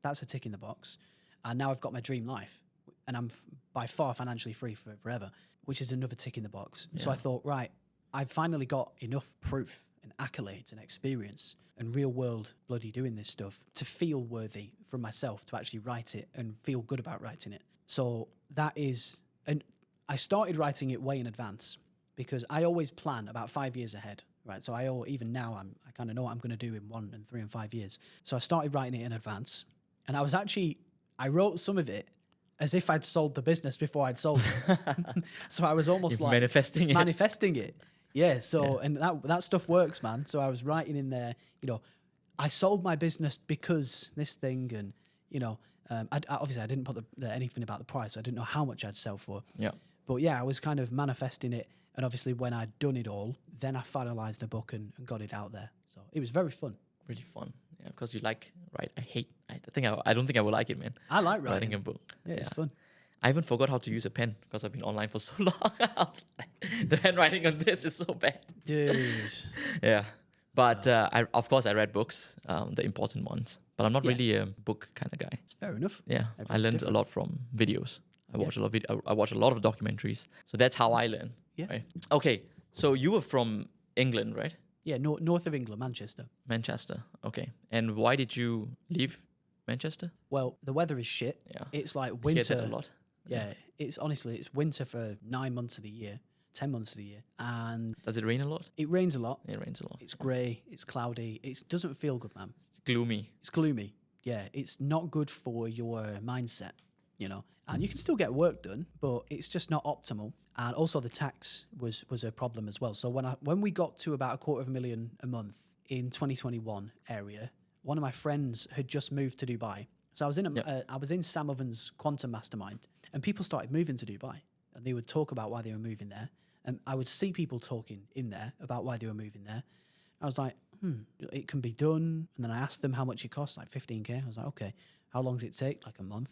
That's a tick in the box. And now I've got my dream life. And I'm by far financially free for forever, which is another tick in the box. Yeah. So I thought, right, I've finally got enough proof and accolades and experience and real world bloody doing this stuff to feel worthy from myself to actually write it and feel good about writing it. So that is, and I started writing it way in advance because I always plan about 5 years ahead, right? So even now I kind of know what I'm going to do in 1 and 3 and 5 years. So I started writing it in advance, and I wrote some of it as if I'd sold the business before I'd sold it. So I was almost like manifesting it. Yeah. So, and that stuff works, man. So I was writing in there, I sold my business because this thing, and, obviously I didn't put anything about the price. So I didn't know how much I'd sell for. Yeah. But yeah, I was kind of manifesting it. And obviously when I'd done it all, then I finalized the book and got it out there. So it was very fun. Really fun. Yeah, because you like, right? I don't think I would like it, man. I like writing a book. Yeah, it's fun. I even forgot how to use a pen because I've been online for so long. I was like, the handwriting on this is so bad. Dude. Yeah. But of course I read books, the important ones. But I'm not really a book kind of guy. It's fair enough. Yeah. I learned a lot from videos. I watch a lot of documentaries. So that's how I learn. Yeah. Right? Okay. So you were from England, right? Yeah, north of England, Manchester. Manchester. Okay. And why did you leave Manchester? Well, the weather is shit. Yeah. It's like winter. I hear that a lot. Yeah. It's winter for 9 months of the year, 10 months of the year. And does it rain a lot? It rains a lot. It rains a lot. It's grey. It's cloudy. It doesn't feel good, man. It's gloomy. It's gloomy. Yeah. It's not good for your mindset, And you can still get work done, but it's just not optimal. And also the tax was a problem as well. So when we got to about $250,000 a month in 2021 area, one of my friends had just moved to Dubai. So I was in Sam Ovens' Quantum Mastermind, and people started moving to Dubai, and they would talk about why they were moving there. And I would see people talking in there about why they were moving there. I was like, it can be done. And then I asked them how much it costs, like $15K. I was like, okay, how long does it take? Like a month.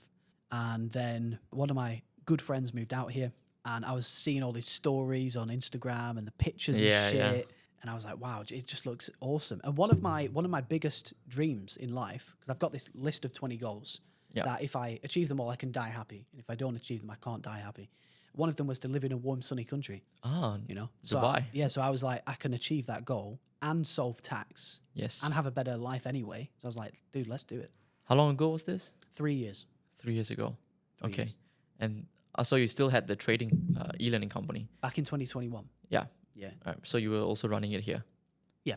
And then one of my good friends moved out here, and I was seeing all these stories on Instagram and the pictures and shit. Yeah. And I was like, wow, it just looks awesome. And one of my biggest dreams in life, because I've got this list of 20 goals that if I achieve them all, I can die happy. And if I don't achieve them, I can't die happy. One of them was to live in a warm, sunny country. So Dubai. So I was like, I can achieve that goal and solve tax. Yes. And have a better life anyway. So I was like, dude, let's do it. How long ago was this? 3 years. 3 years ago. 3 Okay. years. And so you still had the trading e-learning company? Back in 2021. Yeah. Yeah. So you were also running it here? Yeah.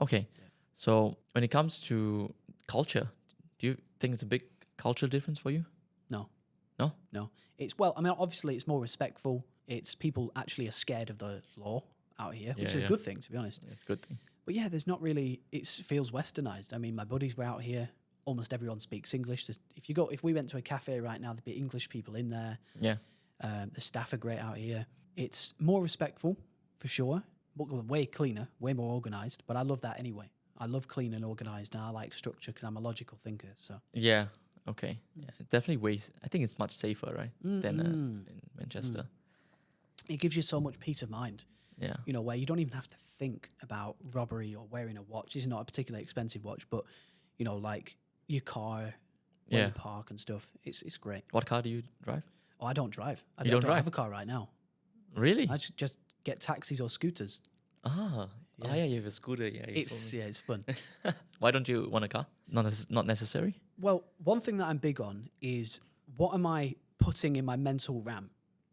Okay. Yeah. So when it comes to culture, do you think it's a big cultural difference for you? No. No? No. Obviously it's more respectful. It's people actually are scared of the law out here, which is a good thing, to be honest. It's a good thing. But yeah, there's not really, it feels westernized. I mean, my buddies were out here. Almost everyone speaks English. If we went to a cafe right now, there'd be English people in there. Yeah. The staff are great out here. It's more respectful, for sure. But way cleaner, way more organized. But I love that anyway. I love clean and organized, and I like structure because I'm a logical thinker. So yeah, okay, yeah, definitely I think it's much safer, right, than in Manchester. It gives you so much peace of mind. Yeah, where you don't even have to think about robbery or wearing a watch. It's not a particularly expensive watch, but like your car, where you park and stuff. It's great. What car do you drive? Oh, I don't drive. I don't don't drive? have a car right now. Really? I just get taxis or scooters. Yeah, you have a scooter. Yeah, it's fun. Why don't you want a car? Not necessary. Well, one thing that I'm big on is what are my putting in my mental RAM.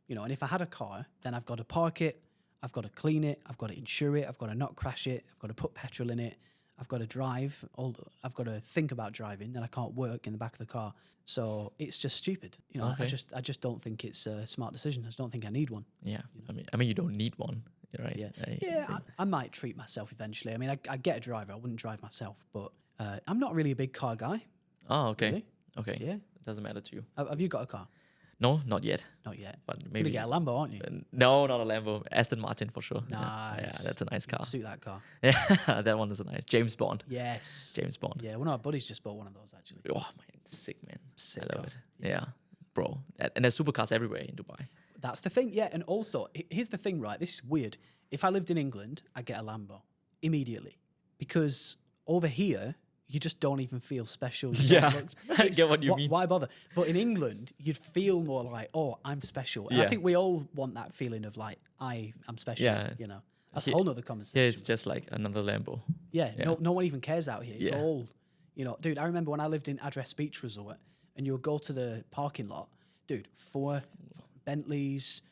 You know, and if I had a car, then I've got to park it, I've got to clean it, I've got to insure it, I've got to not crash it, I've got to put petrol in it, I've got to drive, I've got to think about driving, then I can't work in the back of the car. So it's just stupid. You know, Okay. I just don't think it's a smart decision. I just don't think I need one. Yeah. I mean, you don't need one, right? Yeah, I might treat myself eventually. I mean, I get a driver. I wouldn't drive myself, but I'm not really a big car guy. Oh, okay. Really? Okay. Yeah. It doesn't matter to you. Have you got a car? No, not yet. Not yet. But You're maybe. gonna get a Lambo, aren't you? No, not a Lambo. Aston Martin for sure. Nice. Yeah, that's a nice car. Suit that car. Yeah, that one is a nice. James Bond. Yes. James Bond. Yeah, one of our buddies just bought one of those actually. Oh man, sick man. Sick I love car. it. Yeah, bro. And there's supercars everywhere in Dubai. That's the thing, yeah. And also, here's the thing, right? This is weird. If I lived in England, I'd get a Lambo immediately because over here, you just don't even feel special. You Yeah, don't I get what you mean. Why bother? But in England, you'd feel more like, oh, I'm special. And I Yeah. think we all want that feeling of like, I'm special. Yeah. You know, that's a whole nother conversation. Yeah, it's just like another Lambo. Yeah, Yeah. no one even cares out here. It's Yeah. all, you know, dude, I remember when I lived in Address Beach Resort and you would go to the parking lot, dude, 4 Bentleys,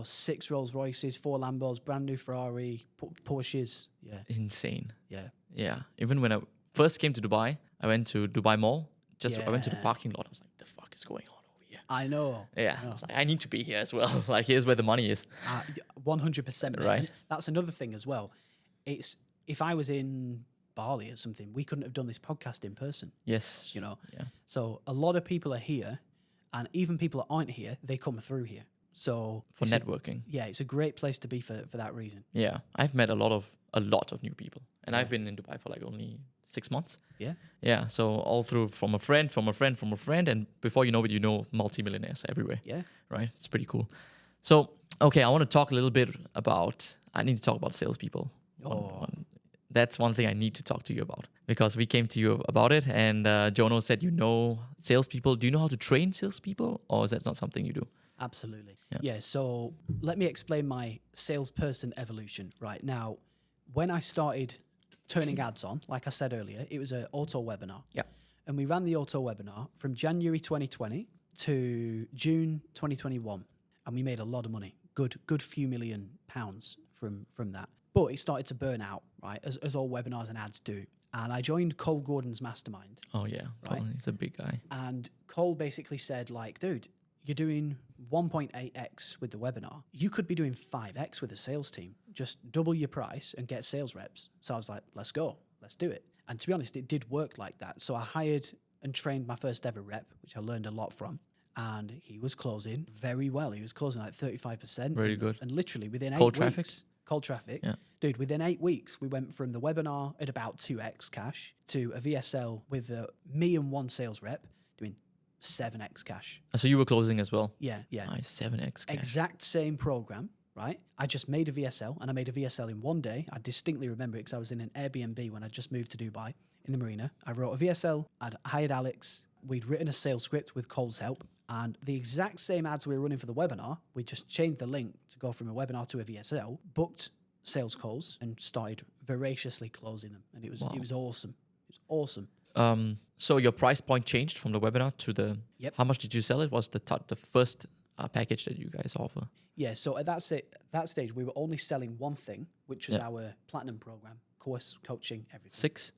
6 Rolls Royces, 4 Lambos, brand new Ferrari, Porsches. Yeah, Insane. yeah. Yeah. Even when I first came to Dubai, I went to Dubai Mall. I went to the Yeah. parking lot. I was like, the fuck is going on over here? I know. Yeah. I was like, I need to be here as well. Like, here's where the money is. 100%. mate. Right. And that's another thing as well. It's if I was in Bali or something, we couldn't have done this podcast in person, Yes. you know. Yeah. So a lot of people are here, and even people that aren't here, they come through here. So For it's networking. yeah, it's a great place to be for that reason. Yeah. I've met a lot of new people. And I've been in Dubai for like only 6 months. Yeah. Yeah. So all through from a friend, and before you know it, multimillionaires everywhere. Yeah. Right? It's pretty cool. So, okay, I want to talk a little bit about, I need to talk about salespeople. That's one thing I need to talk to you about because we came to you about it and Jono said, salespeople. Do you know how to train salespeople or is that not something you do? Absolutely. Yeah. So let me explain my salesperson evolution. Right now, when I started turning ads on, like I said earlier, it was an auto webinar. Yeah. And we ran the auto webinar from January 2020 to June 2021. And we made a lot of money, good few million pounds from that. But it started to burn out, right, as all webinars and ads do. And I joined Cole Gordon's mastermind. Oh, yeah. Right. He's a big guy. And Cole basically said, like, dude, you're doing 1.8x with the webinar. You could be doing 5x with a sales team. Just double your price and get sales reps. So I was like, let's go. Let's do it. And to be honest, it did work like that. So I hired and trained my first ever rep, which I learned a lot from. And he was closing very well. He was closing like 35%. Very good. And literally within 8 Cold weeks. traffic? Cold traffic. Yeah. Dude, within 8 weeks, we went from the webinar at about 2x cash to a VSL with me and one sales rep doing 7x cash. So you were closing as well? Yeah, yeah. Nice, 7x cash. Exact same program, right? I just made a VSL and I made a VSL in one day. I distinctly remember it because I was in an Airbnb when I just moved to Dubai in the marina. I wrote a VSL, I'd hired Alex, we'd written a sales script with Cole's help, and the exact same ads we were running for the webinar, we just changed the link to go from a webinar to a VSL, booked sales calls and started voraciously closing them. And it was awesome. It was awesome. So your price point changed from the webinar to the... Yep. How much did you sell it? Was the first package that you guys offer? Yeah, so at that stage, we were only selling one thing, which was our platinum program, course, coaching, everything. 6?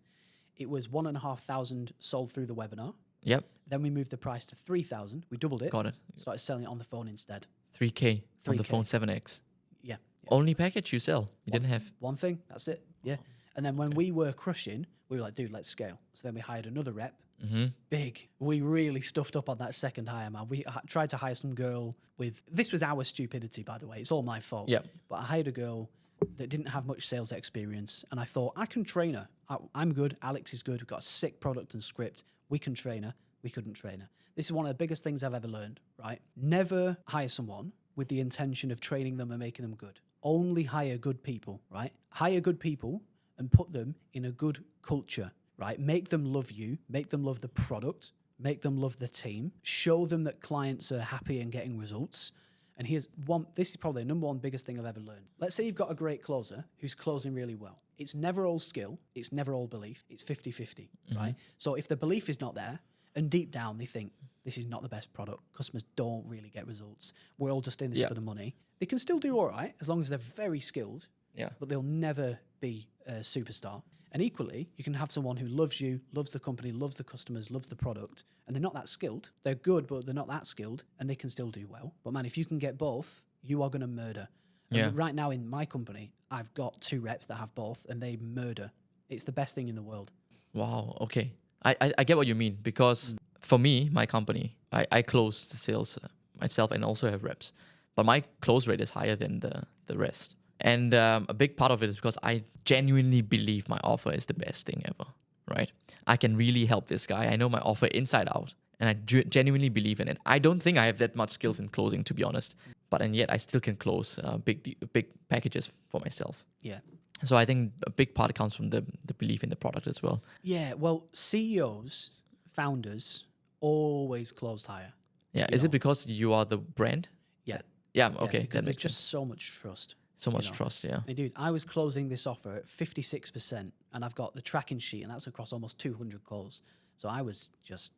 It was 1,500 sold through the webinar. Yep. Then we moved the price to 3,000. We doubled it. Got it. Started selling it on the phone instead. 3K on the 3K. phone, 7x. Yeah. Only package you sell? You didn't have... One thing, that's it. Yeah. And then when we were crushing, we were like, dude, let's scale. So then we hired another rep. Mm-hmm. Big. We really stuffed up on that second hire, man. We tried to hire some girl with... This was our stupidity, by the way. It's all my fault. Yeah. But I hired a girl that didn't have much sales experience. And I thought, I can train her. I'm good. Alex is good. We've got a sick product and script. We can train her. We couldn't train her. This is one of the biggest things I've ever learned, right? Never hire someone with the intention of training them and making them good. Only hire good people, right? Hire good people and put them in a good culture, right? Make them love you, make them love the product, make them love the team, show them that clients are happy and getting results. And this is probably the number one biggest thing I've ever learned. Let's say you've got a great closer who's closing really well. It's never all skill, it's never all belief, it's 50-50, right? So if the belief is not there, and deep down they think, this is not the best product. Customers don't really get results. We're all just in this Yeah. for the money. They can still do all right as long as they're very skilled, Yeah. but they'll never be a superstar. And equally, you can have someone who loves you, loves the company, loves the customers, loves the product, and they're not that skilled. They're good, but they're not that skilled, and they can still do well. But man, if you can get both, you are going to murder. And Yeah. right now in my company, I've got 2 reps that have both, and they murder. It's the best thing in the world. Wow. Okay. I get what you mean, because for me, my company, I close the sales myself and also have reps, but my close rate is higher than the rest. And a big part of it is because I genuinely believe my offer is the best thing ever, right? I can really help this guy. I know my offer inside out, and I genuinely believe in it. I don't think I have that much skills in closing, to be honest, and yet I still can close big packages for myself. Yeah. So I think a big part comes from the belief in the product as well. Yeah, well, CEOs, founders, always closed higher. Yeah. You Is know. it because you are the brand? Yeah. Yeah. Yeah, Okay. because That there's makes just sense. so much trust. So much know. trust. Yeah. Hey, dude, I was closing this offer at 56%, and I've got the tracking sheet, and that's across almost 200 calls. So I was just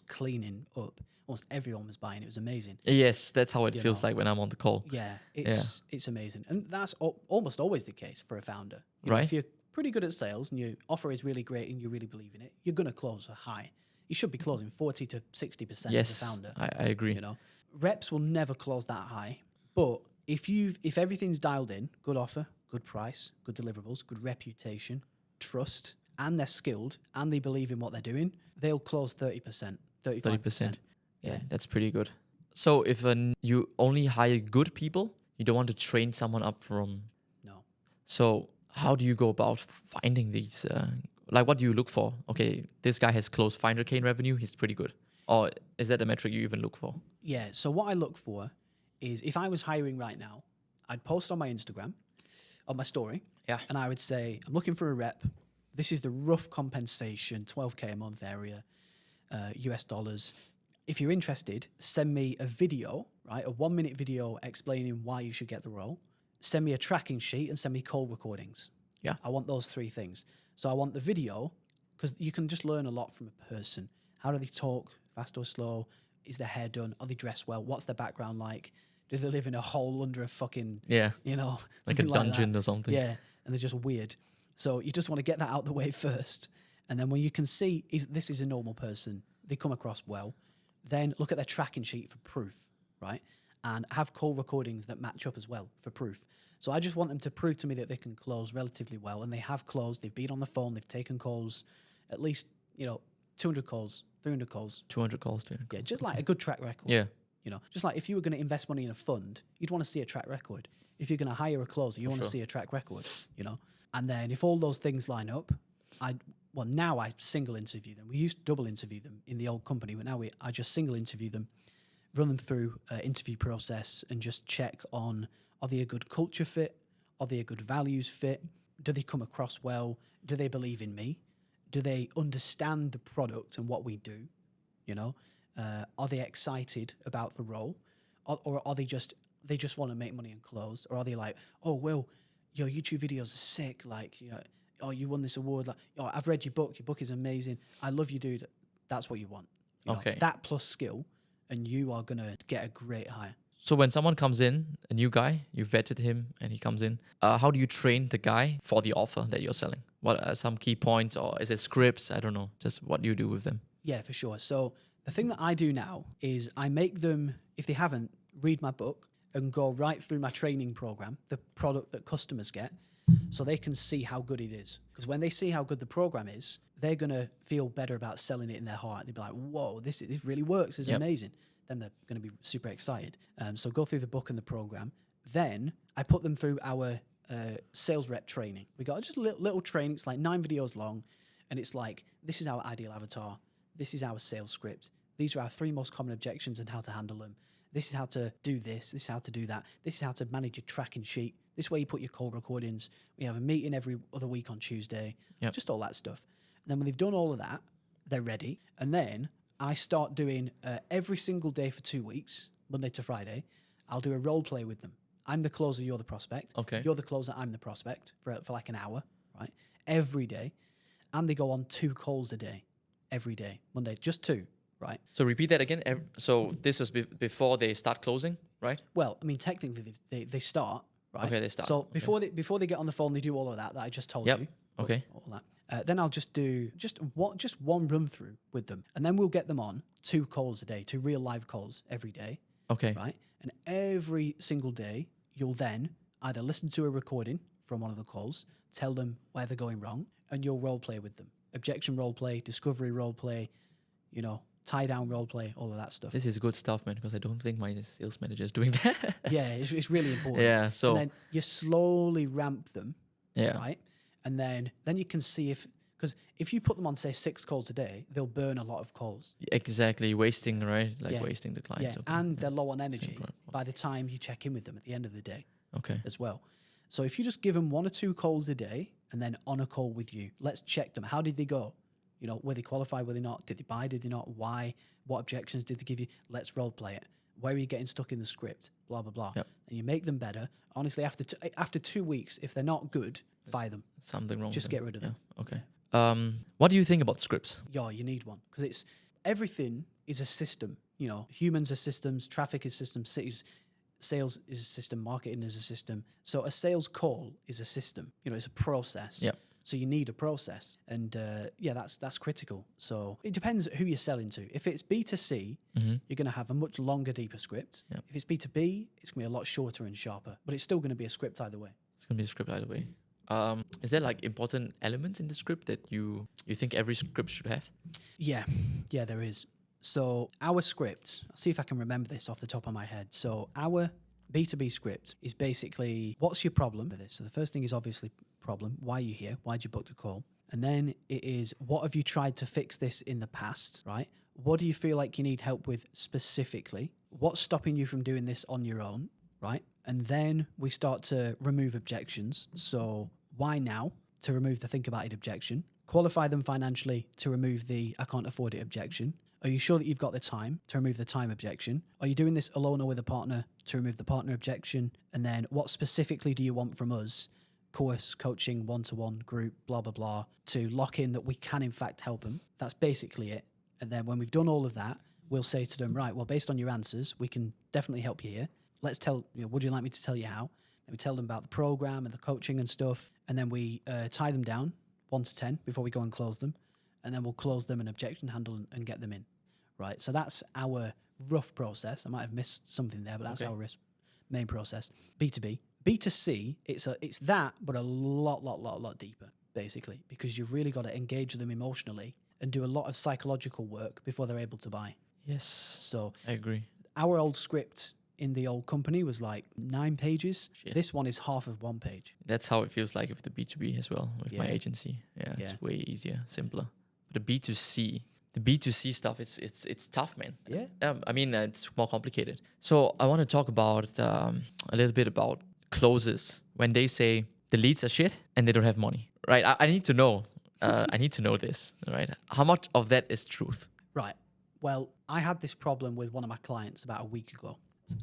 cleaning up. Almost everyone was buying. It was amazing. Yes, that's how it You feels know. like when I'm on the call. Yeah, it's amazing, and that's almost always the case for a founder. You know, Right. if you're pretty good at sales and your offer is really great and you really believe in it, you're gonna close a high. You should be closing 40 to 60% as a Yes, founder. I agree. You know, reps will never close that high, but if everything's dialed in, good offer, good price, good deliverables, good reputation, trust, and they're skilled and they believe in what they're doing, they'll close 30%, 35%. 30%. Yeah, that's pretty good. So if you only hire good people, you don't want to train someone up from. No. So how do you go about finding these? Like, what do you look for? Okay, this guy has closed 500K in revenue. He's pretty good. Or is that the metric you even look for? Yeah. So what I look for is, if I was hiring right now, I'd post on my Instagram, on my story, Yeah. and I would say, I'm looking for a rep. This is the rough compensation, 12K a month area, US dollars. If you're interested, send me a video, right? A 1-minute video explaining why you should get the role. Send me a tracking sheet and send me call recordings. Yeah. I want those 3 things. So I want the video, because you can just learn a lot from a person. How do they talk, fast or slow? Is their hair done? Are they dressed well? What's their background like? Do they live in a hole under a fucking, Yeah. you know, Like a something dungeon that? or something. Yeah, and they're just weird. So you just want to get that out the way first. And then when you can see this is a normal person, they come across well, then look at their tracking sheet for proof, right? And have call recordings that match up as well for proof. So I just want them to prove to me that they can close relatively well, and they have closed. They've been on the phone. They've taken calls, at least 200 calls, 300 calls. 200 calls too. Yeah, just like a good track record. Yeah. Just like if you were going to invest money in a fund, you'd want to see a track record. If you're going to hire a closer, you want to sure. see a track record. And then if all those things line up, now I single interview them. We used to double interview them in the old company, but now I just single interview them, run them through interview process, and just check on, are they a good culture fit? Are they a good values fit? Do they come across well? Do they believe in me? Do they understand the product and what we do? Are they excited about the role? Or are they just want to make money and close? Or are they like, oh, well, your YouTube videos are sick. Like, oh, you won this award. Like, oh, I've read your book. Your book is amazing. I love you, dude. That's what you want. Okay. That plus skill, and you are going to get a great hire. So when someone comes in, a new guy, you vetted him and he comes in, how do you train the guy for the offer that you're selling? What are some key points, or is it scripts? I don't know. Just what do you do with them? Yeah, for sure. So the thing that I do now is I make them, if they haven't, read my book and go right through my training program, the product that customers get, so they can see how good it is. Because when they see how good the program is, they're going to feel better about selling it in their heart. They'll be like, whoa, this really works. It's amazing. Then they're going to be super excited. So go through the book and the program. Then I put them through our sales rep training. We got just a little training. It's like 9 videos long. And it's like, this is our ideal avatar. This is our sales script. These are our 3 most common objections and how to handle them. This is how to do this. This is how to do that. This is how to manage your tracking sheet. This is where you put your call recordings. We have a meeting every other week on Tuesday. Yep. Just all that stuff. And then when they've done all of that, they're ready. And then I start doing every single day for 2 weeks, Monday to Friday. I'll do a role play with them. I'm the closer, you're the prospect. Okay. You're the closer, I'm the prospect for like an hour, right? Every day. And they go on 2 calls a day, every day. Monday, just 2. right? So repeat that again. So this was before they start closing, right? Well, I mean, technically they start, right? Okay, they start. So Okay. before they get on the phone, they do all of that I just told Yep. you. Okay. All that. Then I'll just do just one run through with them, and then we'll get them on 2 calls a day, 2 real live calls every day, Okay. right? And every single day, you'll then either listen to a recording from one of the calls, tell them where they're going wrong, and you'll role play with them. Objection role play, discovery role play, tie down role play, all of that stuff. This is good stuff, man, because I don't think my sales manager is doing that. Yeah, it's really important. Yeah. So And then you slowly ramp them, yeah. right? And then you can see because if you put them on, say, 6 calls a day, they'll burn a lot of calls. Exactly. Wasting, right? Like Yeah. wasting the clients. Yeah, Okay. and they're low on energy Simple. by the time you check in with them at the end of the day Okay. as well. So if you just give them 1 or 2 calls a day and then on a call with you, let's check them. How did they go? Were they qualified? Were they not? Did they buy? Did they not? Why? What objections did they give you? Let's role play it. Where are you getting stuck in the script? Blah, blah, blah. Yep. And you make them better. Honestly, after 2 weeks, if they're not good, fire them. Something wrong. Just with get them. rid of them. Yeah. Okay. What do you think about scripts? Yeah, you need one because everything is a system. Humans are systems, traffic is systems, cities, sales is a system, marketing is a system. So a sales call is a system. It's a process. Yep. So you need a process, and that's critical. So it depends who you're selling to. If it's B2C, you're going to have a much longer, deeper script. Yep. If it's B2B, it's going to be a lot shorter and sharper, but it's still going to be a script either way. It's gonna be a script either way. Is there like important elements in the script that you think every script should have? Yeah, there is. So our script, I'll see if I can remember this off the top of my head. So our B2B script is basically, what's your problem with this? So the first thing is obviously problem. Why are you here? Why'd you book the call? And then it is, what have you tried to fix this in the past, right? What do you feel like you need help with specifically? What's stopping you from doing this on your own, right? And then we start to remove objections. So why now? To remove the think about it objection. Qualify them financially to remove the I can't afford it objection. Are you sure that you've got the time to remove the time objection? Are you doing this alone or with a partner to remove the partner objection? And then what specifically do you want from us? Course, coaching, one-to-one, group, blah, blah, blah, to lock in that we can in fact help them. That's basically it. And then when we've done all of that, we'll say to them, right, well, based on your answers, we can definitely help you here. Let's would you like me to tell you how? And we tell them about the program and the coaching and stuff. And then we tie them down 1 to 10 before we go and close them. And then we'll close them an objection handle and get them in, right? So that's our rough process. I might have missed something there, but that's our main process. B2B. B2C, it's that, but a lot deeper, basically, because you've really got to engage them emotionally and do a lot of psychological work before they're able to buy. Yes. So I agree. Our old script in the old company was like 9 pages. Shit. This one is half of 1 page. That's how it feels like with the B2B as well, with my Yeah. agency. Yeah, Yeah. it's way easier, simpler. But the B2C stuff, it's tough, man. Yeah. I mean, it's more complicated. So I want to talk about a little bit about closes when they say the leads are shit and they don't have money, right? I need to know. I need to know this, right? How much of that is truth? Right. Well, I had this problem with one of my clients about a week ago.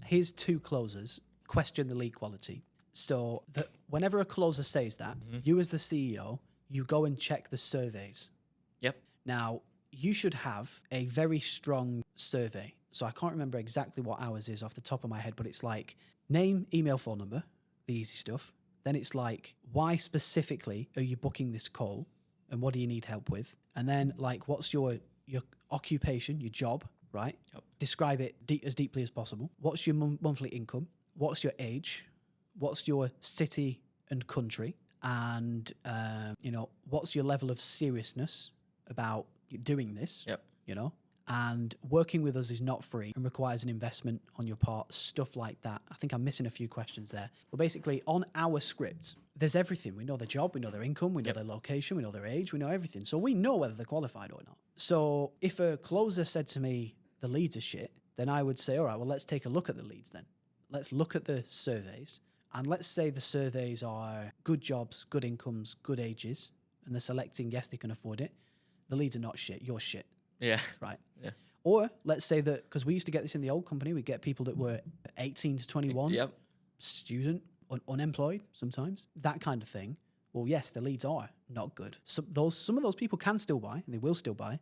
His 2 closers question the lead quality. So whenever a closer says that, you as the CEO, you go and check the surveys. Yep. Now, you should have a very strong survey. So I can't remember exactly what ours is off the top of my head, but it's like name, email, phone number, the easy stuff. Then it's like, why specifically are you booking this call and what do you need help with? And then like, what's your occupation, your job, right? Yep. Describe it as deeply as possible. What's your monthly income? What's your age? What's your city and country? And, what's your level of seriousness about doing this? Yep. And working with us is not free and requires an investment on your part, stuff like that. I think I'm missing a few questions there. But basically, on our script, there's everything. We know their job, we know their income, we know their location, we know their age, we know everything. So we know whether they're qualified or not. So if a closer said to me, the leads are shit, then I would say, all right, well, let's take a look at the leads then. Let's look at the surveys. And let's say the surveys are good jobs, good incomes, good ages, and they're selecting, yes, they can afford it. The leads are not shit, you're shit. Yeah. Right. Yeah. Or let's say that, because we used to get this in the old company, we'd get people that were 18 to 21, Yep. student, unemployed sometimes, that kind of thing. Well, yes, the leads are not good. Some of those people can still buy, and they will still buy,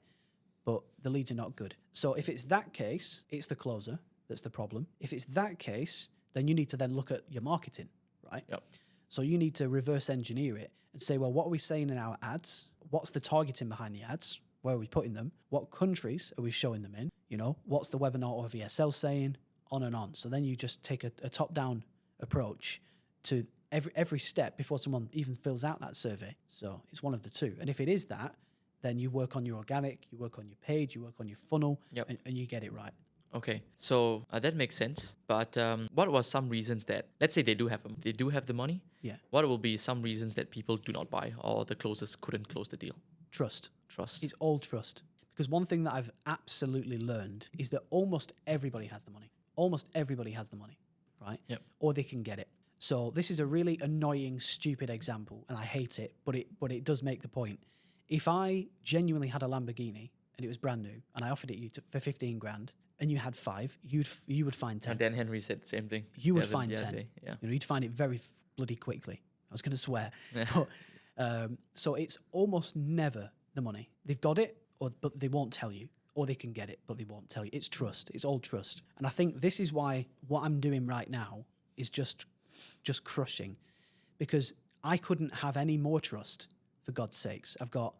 but the leads are not good. So if it's that case, it's the closer that's the problem. If it's that case, then you need to then look at your marketing, right? Yep. So you need to reverse engineer it and say, well, what are we saying in our ads? What's the targeting behind the ads? Where are we putting them? What countries are we showing them in? You know, what's the webinar or VSL saying? On and on. So then you just take a top-down approach to every step before someone even fills out that survey. So it's one of the two. And if it is that, then you work on your organic, you work on your page, you work on your funnel, and you get it right. Okay, so that makes sense. But what were some reasons that, let's say they do have the money? Yeah. What will be some reasons that people do not buy or the closers couldn't close the deal? Trust. Trust. It's all trust. Because one thing that I've absolutely learned is that almost everybody has the money. Almost everybody has the money, right? Yep. Or they can get it. So this is a really annoying, stupid example, and I hate it, but it does make the point. If I genuinely had a Lamborghini and it was brand new, and I offered it you for 15 grand, and you had 5, you would find 10. And Dan Henry said the same thing. You would find 10. Day. Yeah. You know, you'd find it very bloody quickly. I was going to swear. Yeah. But, so it's almost never the money. They've got it, but they won't tell you. Or they can get it, but they won't tell you. It's trust. It's all trust. And I think this is why what I'm doing right now is just crushing, because I couldn't have any more trust, for God's sakes. I've got,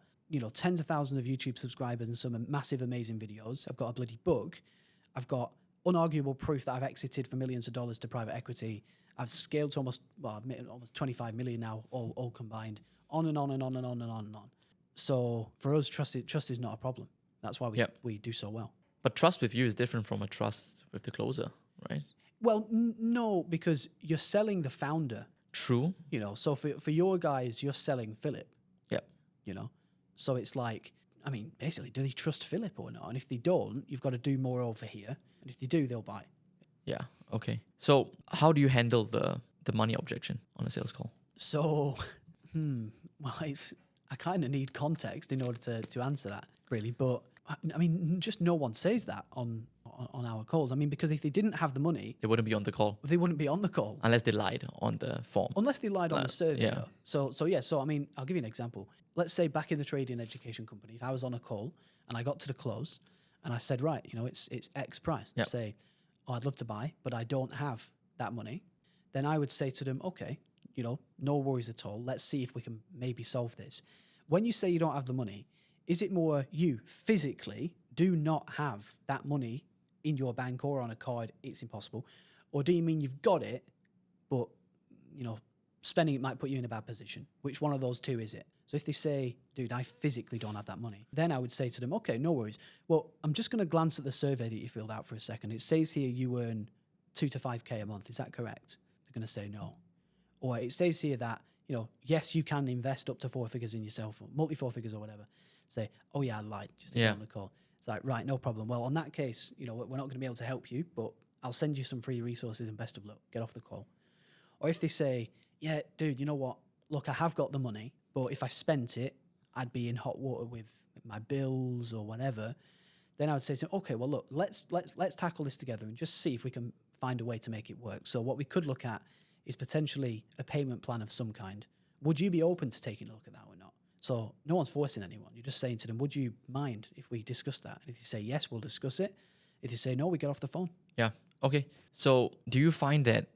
tens of thousands of YouTube subscribers and some massive, amazing videos. I've got a bloody book. I've got unarguable proof that I've exited for millions of dollars to private equity. I've scaled to almost 25 million now, all combined. On and on and on and on and on and on. So for us, trust is not a problem. That's why we do so well. But trust with you is different from a trust with the closer, right? Well, no, because you're selling the founder. True. So for your guys, you're selling Philip. Yep. So it's like, I mean, basically, do they trust Philip or not? And if they don't, you've got to do more over here. And if they do, they'll buy. Yeah. Okay. So how do you handle the money objection on a sales call? So, well, I kind of need context in order to answer that, really. But I mean, just no one says that on our calls. I mean, because if they didn't have the money, they wouldn't be on the call. They wouldn't be on the call unless they lied on the form. Unless they lied on the survey. Yeah. So I mean, I'll give you an example. Let's say back in the trading education company, if I was on a call and I got to the close and I said, right, it's X price. They say, oh, I'd love to buy, but I don't have that money. Then I would say to them, okay, no worries at all. Let's see if we can maybe solve this. When you say you don't have the money, is it more you physically do not have that money in your bank or on a card? It's impossible. Or do you mean you've got it, but, spending it might put you in a bad position? Which one of those two is it? So if they say, dude, I physically don't have that money, then I would say to them, okay, no worries. Well, I'm just going to glance at the survey that you filled out for a second. It says here you earn 2 to 5K a month. Is that correct? They're going to say no. Or it says here that, yes, you can invest up to 4 figures in yourself, or multi 4 figures or whatever. Say, oh yeah, I lied, just on the call. It's like, right, no problem. Well, on that case, we're not going to be able to help you, but I'll send you some free resources and best of luck. Get off the call. Or if they say, yeah, dude, you know what? Look, I have got the money, but if I spent it, I'd be in hot water with my bills or whatever. Then I would say to them, okay, well, look, let's tackle this together and just see if we can find a way to make it work. So what we could look at is potentially a payment plan of some kind. Would you be open to taking a look at that or not? So no one's forcing anyone. You're just saying to them, would you mind if we discuss that? And if you say yes, we'll discuss it. If you say no, we get off the phone. Yeah. Okay. So do you find that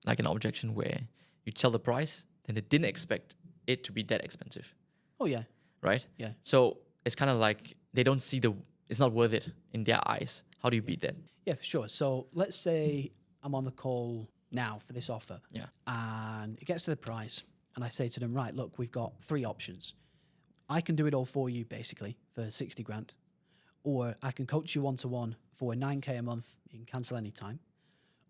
like an objection where you tell the price, then they didn't expect it to be that expensive? Oh, yeah. Right? Yeah. So it's kind of like they don't see it's not worth it in their eyes. How do you beat that? Yeah, for sure. So let's say I'm on the call now for this offer. Yeah. And it gets to the price. And I say to them, right, look, we've got 3 options. I can do it all for you, basically, for 60 grand. Or I can coach you one-to-one for 9K a month. You can cancel any time.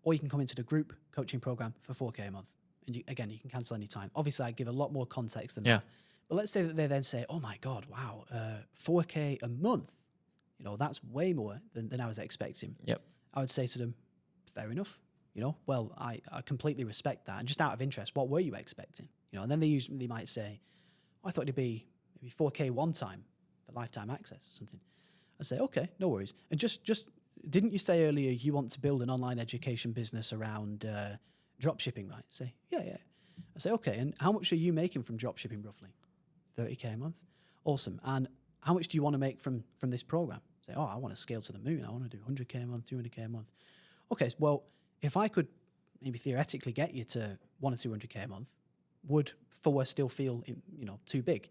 Or you can come into the group coaching program for 4K a month. And you can cancel any time. Obviously, I give a lot more context than that. But let's say that they then say, oh my God, wow, 4K a month. That's way more than I was expecting. Yep. I would say to them, fair enough. Well, I completely respect that. And just out of interest, what were you expecting? And then they might say, oh, I thought it'd be maybe 4K one time for lifetime access or something. I say, okay, no worries. And just didn't you say earlier you want to build an online education business around drop shipping, right? Say, yeah. I say, okay, and how much are you making from drop shipping roughly? 30K a month. Awesome. And how much do you want to make from this program? Say, oh, I want to scale to the moon. I want to do 100K a month, 200K a month. Okay, well, if I could maybe theoretically get you to 1 or 200K a month, would 4 still feel, too big?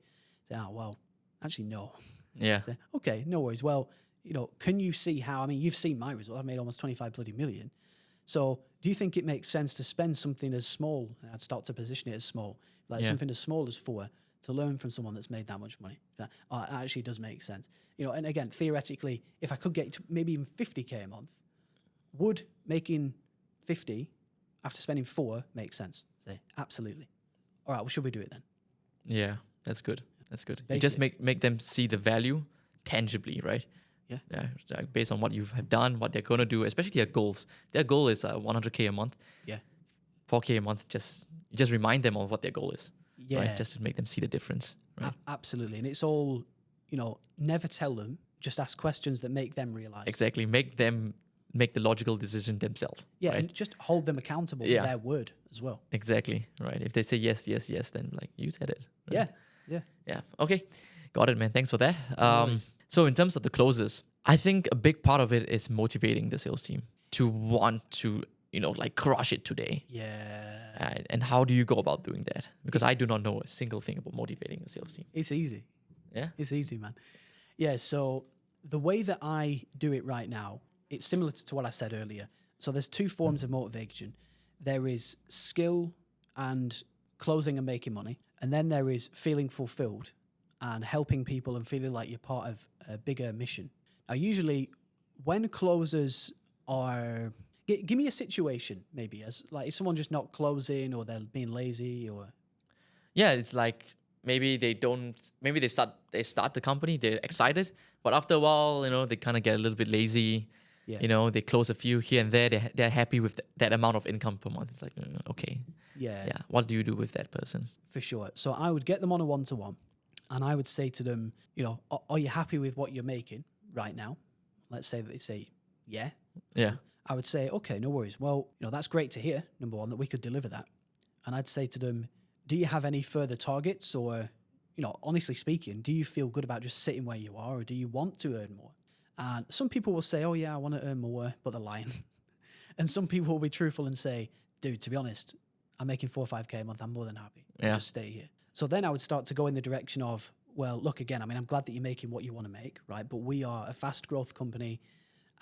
Say, oh, well, actually, no. Yeah. Say, okay, no worries. Well, can you see how, you've seen my result. I've made almost 25 bloody million. So do you think it makes sense to spend something as small, and I'd start to position it as small, like something as small as 4, to learn from someone that's made that much money? It actually does make sense. And again, theoretically, if I could get to maybe even 50K a month, would making 50 after spending 4 make sense? Say, absolutely. All right, well, should we do it then? Yeah, that's good. That's good. Basic. You just make them see the value tangibly, right? Yeah. Like based on what you have done, what they're going to do, especially their goals. Their goal is 100K a month. Yeah. 4K a month. Just remind them of what their goal is. Yeah. Right? Just to make them see the difference. Right? Absolutely. And it's all, never tell them, just ask questions that make them realize. Exactly. Make them make the logical decision themselves. Yeah, right? and just hold them accountable to their word as well. Exactly. Right. If they say yes, then like you said it. Right? Yeah. Okay. Got it, man. Thanks for that. So in terms of the closes, I think a big part of it is motivating the sales team to want to, like crush it today. Yeah. And how do you go about doing that? Because I do not know a single thing about motivating a sales team. It's easy. Yeah? It's easy, man. Yeah, so the way that I do it right now, it's similar to what I said earlier. So there's 2 forms of motivation. There is skill and closing and making money. And then there is feeling fulfilled and helping people and feeling like you're part of a bigger mission. Now, usually when closers are... Give me a situation, maybe, as like, is someone just not closing or they're being lazy or... Yeah, it's like maybe they start the company, they're excited, but after a while, they kind of get a little bit lazy. Yeah. They close a few here and there. They're happy with that amount of income per month. It's like, okay. Yeah. What do you do with that person? For sure. So I would get them on a one-to-one and I would say to them, are you happy with what you're making right now? Let's say that they say, yeah. Yeah. I would say, okay, no worries. Well, that's great to hear, number one, that we could deliver that. And I'd say to them, do you have any further targets or, honestly speaking, do you feel good about just sitting where you are or do you want to earn more? And some people will say, oh yeah, I want to earn more, but they're lying. And some people will be truthful and say, dude, to be honest, I'm making 4 or 5K a month. I'm more than happy to just stay here. So then I would start to go in the direction of, well, look, again, I'm glad that you're making what you want to make, right? But we are a fast growth company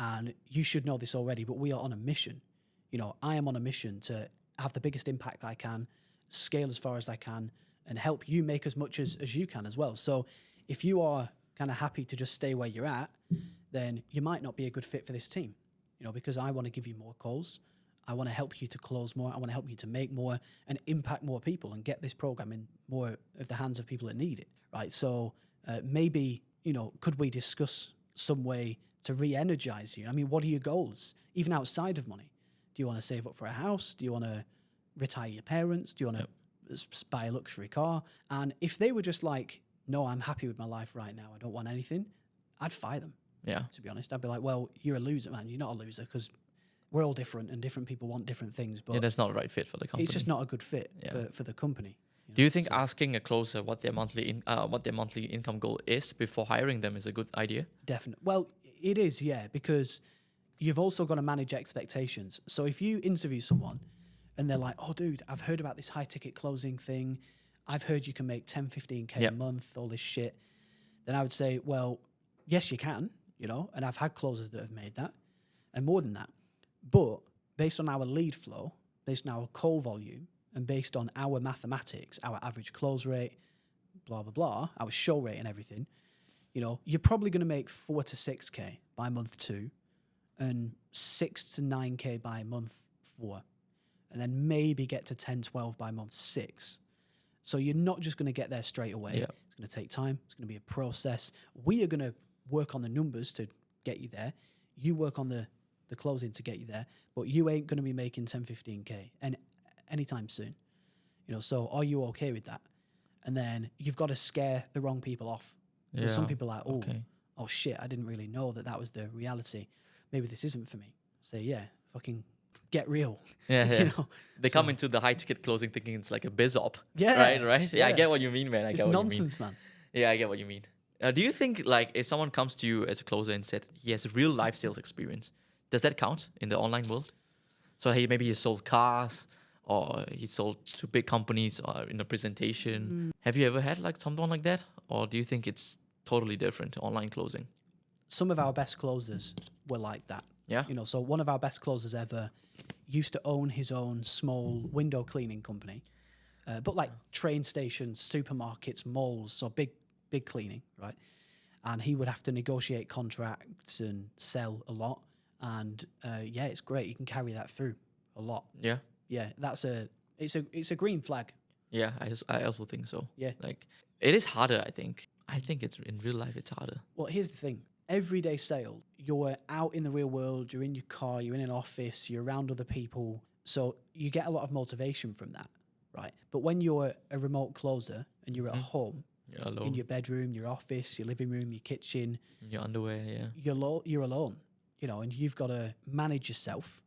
and you should know this already, but we are on a mission. I am on a mission to have the biggest impact that I can, scale as far as I can, and help you make as much as you can as well. So if you are kind of happy to just stay where you're at, then you might not be a good fit for this team, because I want to give you more calls. I want to help you to close more. I want to help you to make more and impact more people and get this program in more of the hands of people that need it, right? So maybe, could we discuss some way to re-energize you? What are your goals, even outside of money? Do you want to save up for a house? Do you want to retire your parents? Do you want to buy a luxury car? And if they were just like, no, I'm happy with my life right now, I don't want anything, I'd fire them. Yeah. To be honest, I'd be like, well, you're a loser, man. You're not a loser because we're all different and different people want different things. But that's not the right fit for the company. it's just not a good fit for the company. Do you think asking a closer what their monthly income goal is before hiring them is a good idea? Definitely. Well, it is, yeah, because you've also got to manage expectations. So if you interview someone and they're like, oh, dude, I've heard about this high ticket closing thing. I've heard you can make 10, 15K a month, all this shit. Then I would say, well, yes, you can, and I've had closers that have made that and more than that. But based on our lead flow, based on our call volume, and based on our mathematics, our average close rate, blah, blah, blah, our show rate and everything, you're probably going to make 4 to 6K by month 2 and 6 to 9K by month 4, and then maybe get to 10, 12 by month 6. So you're not just going to get there straight away. Yeah. It's going to take time. It's going to be a process. We are going to work on the numbers to get you there. You work on the closing to get you there, but you ain't going to be making 10, 15K and anytime soon. So are you okay with that? And then you've got to scare the wrong people off. Yeah. Some people are like, oh shit, I didn't really know that was the reality. Maybe this isn't for me. Say, yeah, fucking get real. Yeah. They come into the high ticket closing thinking it's like a biz op. Yeah. Right? Yeah, I get what you mean, man. It's nonsense, man. Yeah, I get what you mean. Do you think like if someone comes to you as a closer and said he has real life sales experience, does that count in the online world? So maybe he sold cars or he sold to big companies or in a presentation. Have you ever had like someone like that, or do you think it's totally different online closing? Some of our best closers were like that. Yeah. So one of our best closers ever used to own his own small window cleaning company, but like train stations, supermarkets, malls, so big cleaning, right? And he would have to negotiate contracts and sell a lot. And it's great. You can carry that through a lot. Yeah. Yeah, it's a green flag. Yeah, I also think so. Yeah. Like it is harder, I think. I think it's in real life it's harder. Well, here's the thing. Everyday sale, you're out in the real world, you're in your car, you're in an office, you're around other people. So you get a lot of motivation from that, right? But when you're a remote closer and you're at home, You're alone. in your bedroom, your office, your living room, your kitchen, In your underwear, yeah. you're alone, and you've got to manage yourself.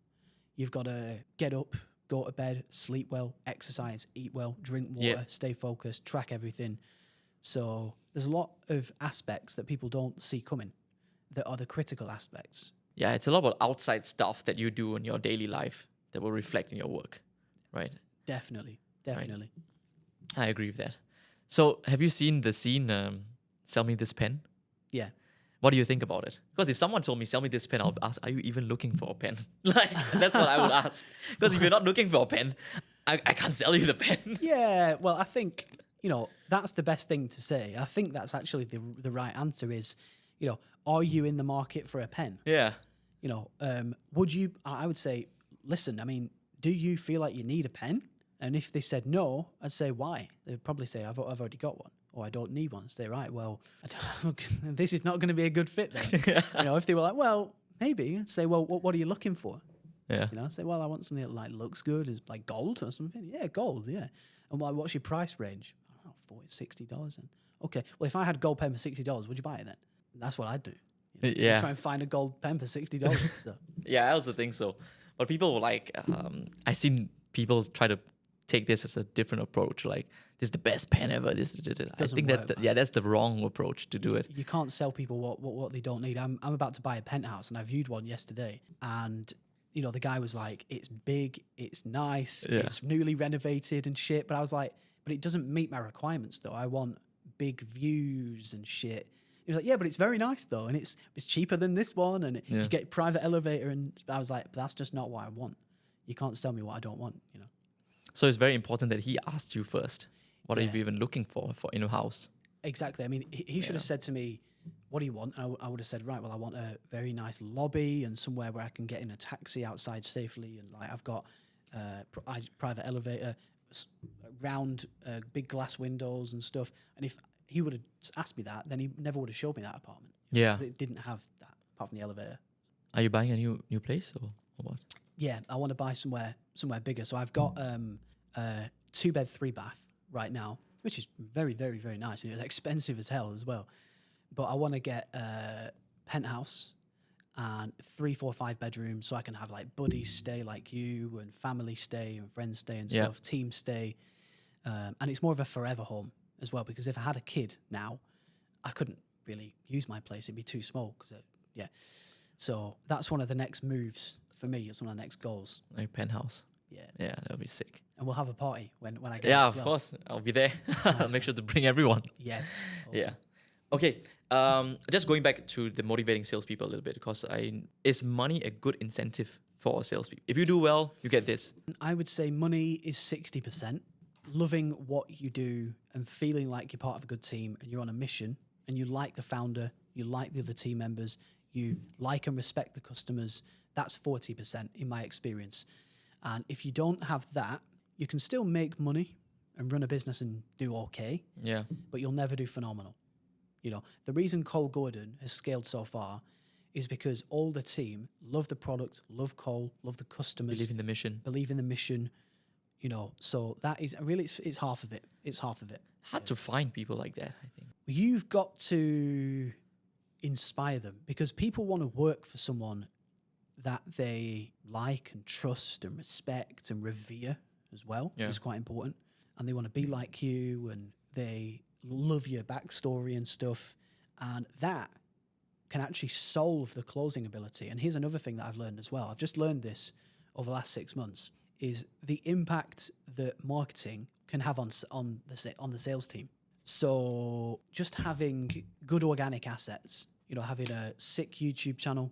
You've got to get up, go to bed, sleep well, exercise, eat well, drink water, stay focused, track everything. So there's a lot of aspects that people don't see coming that are the critical aspects. Yeah, it's a lot about outside stuff that you do in your daily life that will reflect in your work, right? Definitely. I agree with that. So have you seen the scene, Sell Me This Pen? Yeah. What do you think about it? Because if someone told me, sell me this pen, I would ask, are you even looking for a pen? Like, that's what I would ask. Because if you're not looking for a pen, I can't sell you the pen. Yeah, well, I think, that's the best thing to say. And I think that's actually the right answer is, are you in the market for a pen? Yeah. Would you, I would say, listen, I mean, do you feel like you need a pen? And if they said no, I'd say, why? They'd probably say, I've already got one. Or I don't need one. Say, right, well, this is not going to be a good fit then. If they were like, well, maybe. I'd say, well, what are you looking for? Yeah. I'd say, well, I want something that like looks good, is like gold or something. Yeah, gold, yeah. And what's your price range? I don't know, $40, $60 then. Okay, well, if I had a gold pen for $60, would you buy it then? That's what I'd do. Yeah. I'd try and find a gold pen for $60. So. Yeah, I also think so. But people were like, I've seen people try to take this as a different approach. Like, this is the best pen ever. I think that's the wrong approach to do it. You can't sell people what they don't need. I'm about to buy a penthouse, and I viewed one yesterday, and the guy was like, it's big, it's nice, it's newly renovated and shit. But I was like, but it doesn't meet my requirements though. I want big views and shit. He was like, yeah, but it's very nice though, and it's cheaper than this one, and you get private elevator. And I was like, but that's just not what I want. You can't sell me what I don't want. So it's very important that he asked you first. What are you even looking for in a house? Exactly. I mean, he should have said to me, what do you want? And I would have said, right, well, I want a very nice lobby and somewhere where I can get in a taxi outside safely. And like, I've got private elevator, round big glass windows and stuff. And if he would have asked me that, then he never would have showed me that apartment. Yeah. It didn't have that apart from the elevator. Are you buying a new place or what? Yeah, I want to buy somewhere bigger. So I've got 2-bed, 3-bath right now, which is very, very, very nice. And it's expensive as hell as well. But I want to get a penthouse and 3, 4, 5 bedrooms so I can have like buddies stay like you and family stay and friends stay and stuff, team stay. And it's more of a forever home as well, because if I had a kid now, I couldn't really use my place. It'd be too small. So that's one of the next moves for me. It's one of the next goals. Like penthouse. Yeah. Yeah, that'll be sick. And we'll have a party when I get Yeah, as of well. course. I'll be there. I'll make sure to bring everyone. Yes. Awesome. Yeah. Okay. Just going back to the motivating salespeople a little bit, because is money a good incentive for salespeople? If you do well, you get this. I would say money is 60%. Loving what you do and feeling like you're part of a good team and you're on a mission and you like the founder, you like the other team members, you like and respect the customers, that's 40% in my experience. And if you don't have that, you can still make money and run a business and do okay. Yeah. But you'll never do phenomenal. The reason Cole Gordon has scaled so far is because all the team love the product, love Cole, love the customers. Believe in the mission. So that is really, it's half of it. It's half of it. Hard to find people like that, I think. You've got to inspire them, because people want to work for someone that they like and trust and respect and revere as well. Yeah. It's quite important. And they want to be like you, and they love your backstory and stuff. And that can actually solve the closing ability. And here's another thing that I've learned as well. I've just learned this over the last 6 months, is the impact that marketing can have on the sales team. So just having good organic assets, you know, having a sick YouTube channel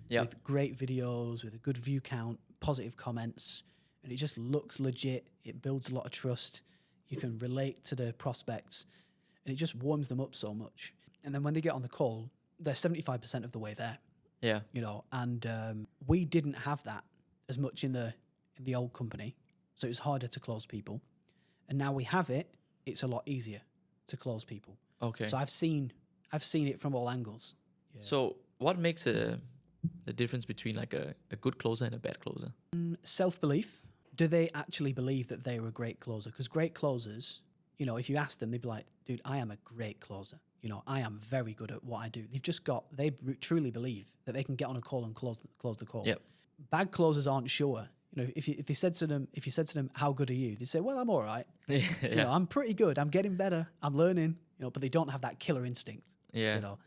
with great videos, with a good view count, positive comments, and it just looks legit. It builds a lot of trust. You can relate to the prospects, and it just warms them up so much. And then when they get on the call, they're 75% of the way there. Yeah. You know, and we didn't have that as much in the old company, so it was harder to close people. And now we have it; it's a lot easier to close people. Okay. So I've seen it from all angles. Yeah. So what makes the difference between like a good closer and a bad closer? Self-belief. Do they actually believe that they were a great closer? Because great closers, you know, if you ask them, they'd be like, dude, I am a great closer. You know, I am very good at what I do. They truly believe that they can get on a call and close the call. Yep. Bad closers aren't sure. You know, if you said to them, how good are you? They'd say, well, I'm all right. Yeah. You know, I'm pretty good. I'm getting better. I'm learning. You know, but they don't have that killer instinct. Yeah. You know,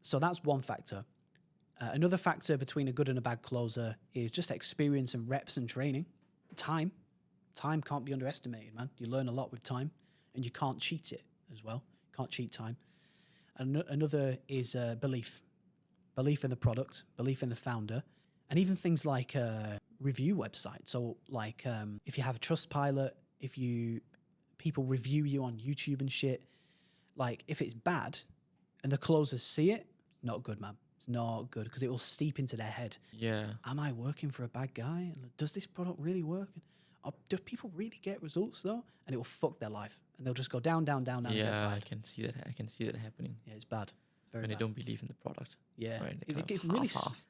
so that's one factor. Another factor between a good and a bad closer is just experience and reps and training. Time can't be underestimated, man. You learn a lot with time, and you can't cheat it as well. Can't cheat time. And another is belief in the product, belief in the founder, and even things like review websites. So like if you have a Trustpilot, people review you on YouTube and shit, like if it's bad and the closers see it, not good, man. It's not good because it will seep into their head. Yeah. Am I working for a bad guy? Does this product really work? Do people really get results though? And it will fuck their life, and they'll just go down. Yeah, I can see that. I can see that happening. Yeah, it's bad. Very when bad. they don't believe in the product. Yeah, right?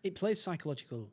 It plays psychological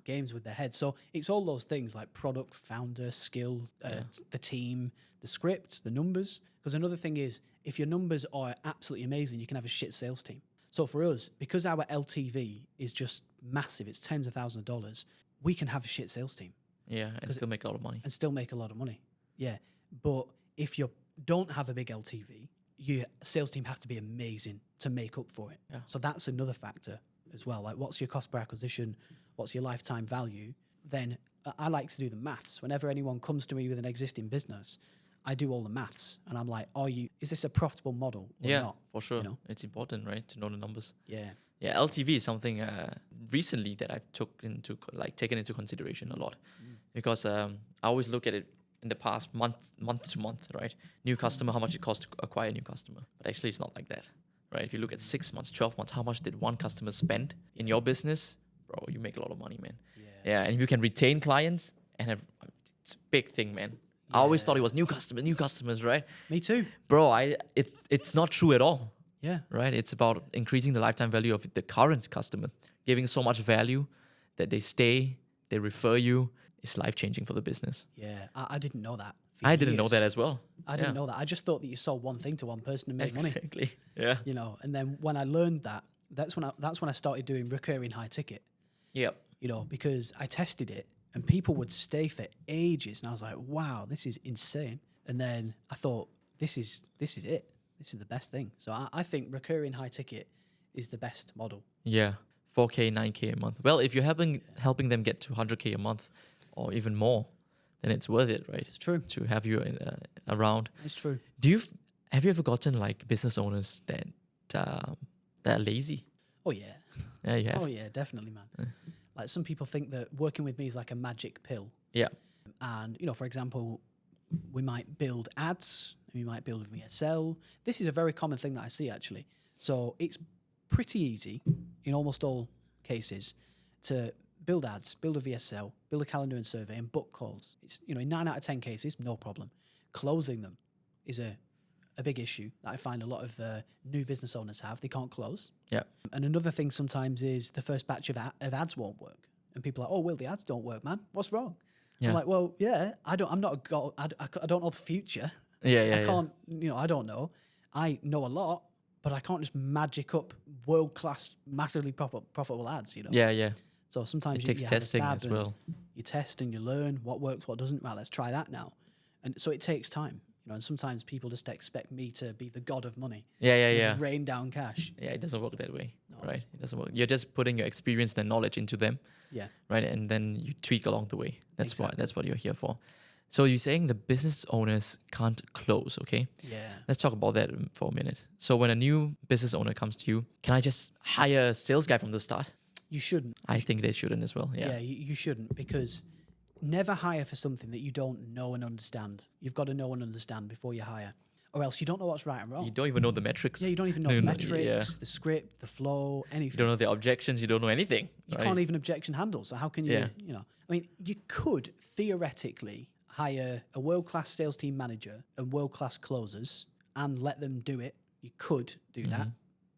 games with their head. So it's all those things like product, founder, skill, the team, the script, the numbers. Because another thing is, if your numbers are absolutely amazing, you can have a shit sales team. So for us, because our LTV is just massive, it's tens of thousands of dollars, we can have a shit sales team. Yeah, and still make a lot of money. And still make a lot of money. Yeah. But if you don't have a big LTV, your sales team has to be amazing to make up for it. Yeah. So that's another factor as well. Like, what's your cost per acquisition? What's your lifetime value? Then I like to do the maths. Whenever anyone comes to me with an existing business, I do all the maths, and I'm like, is this a profitable model or not? For sure. You know? It's important, right, to know the numbers. Yeah. Yeah, LTV is something recently that I've taken into consideration a lot, because I always look at it in the past month to month, right? New customer, how much it costs to acquire a new customer. But actually, it's not like that, right? If you look at 6 months, 12 months, how much did one customer spend in your business? Bro, you make a lot of money, man. Yeah, and if you can retain clients, it's a big thing, man. Yeah. I always thought it was new customers, right? Me too. Bro, it's not true at all. Yeah. Right? It's about increasing the lifetime value of the current customers, giving so much value that they stay, they refer you. It's life-changing for the business. Yeah, I didn't know that. I didn't know that as well. I didn't know that. I just thought that you sold one thing to one person and made money. Exactly. Yeah. You know, and then when I learned that, that's when I started doing recurring high ticket. Yep. You know, because I tested it and people would stay for ages, and I was like, wow, this is insane. And then I thought, this is it. This is the best thing. So I think recurring high ticket is the best model. Yeah. 4K, 9K a month. Well, if you're helping them get to 100K a month or even more, then it's worth it, right? It's true. To have you around. It's true. Have you ever gotten like business owners that are lazy? Oh, yeah. Yeah, you have. Oh, yeah, definitely, man. Like, some people think that working with me is like a magic pill. Yeah. And, you know, for example, we might build ads, we might build VSL. This is a very common thing that I see, actually. So it's pretty easy in almost all cases to build ads, build a VSL, build a calendar and survey, and book calls. It's, you know, in 9 out of 10 cases, no problem. Closing them is a big issue that I find a lot of new business owners have. They can't close. Yeah. And another thing sometimes is the first batch of ads won't work. And people are like, oh, well, the ads don't work, man. What's wrong? Yeah. I'm like, well, yeah, I don't know the future. Yeah. I can't, you know, I don't know. I know a lot, but I can't just magic up world-class, massively profitable ads, you know? Yeah. So sometimes it takes testing as well. You test and you learn what works, what doesn't. Right, let's try that now. And so it takes time. and sometimes people just expect me to be the god of money. Yeah. Just rain down cash. Yeah, it doesn't work that way, No. right? It doesn't work. You're just putting your experience and knowledge into them, Yeah. right? And then you tweak along the way. That's Exactly. what you're here for. So you're saying the business owners can't close, okay? Yeah. Let's talk about that for a minute. So when a new business owner comes to you, can I just hire a sales guy from the start? You shouldn't. I think they shouldn't as well. Yeah, Yeah. you shouldn't, because never hire for something that you don't know and understand. You've got to know and understand before you hire, or else you don't know what's right and wrong. You don't even know the metrics. Yeah, you don't even know You the don't- metrics, yeah. the script, the flow, You anything. don't know the objections. You don't know anything. You right? can't even objection handle. So how can you, Yeah. I mean, you could theoretically hire a world-class sales team manager and world-class closers and let them do it. You could do that.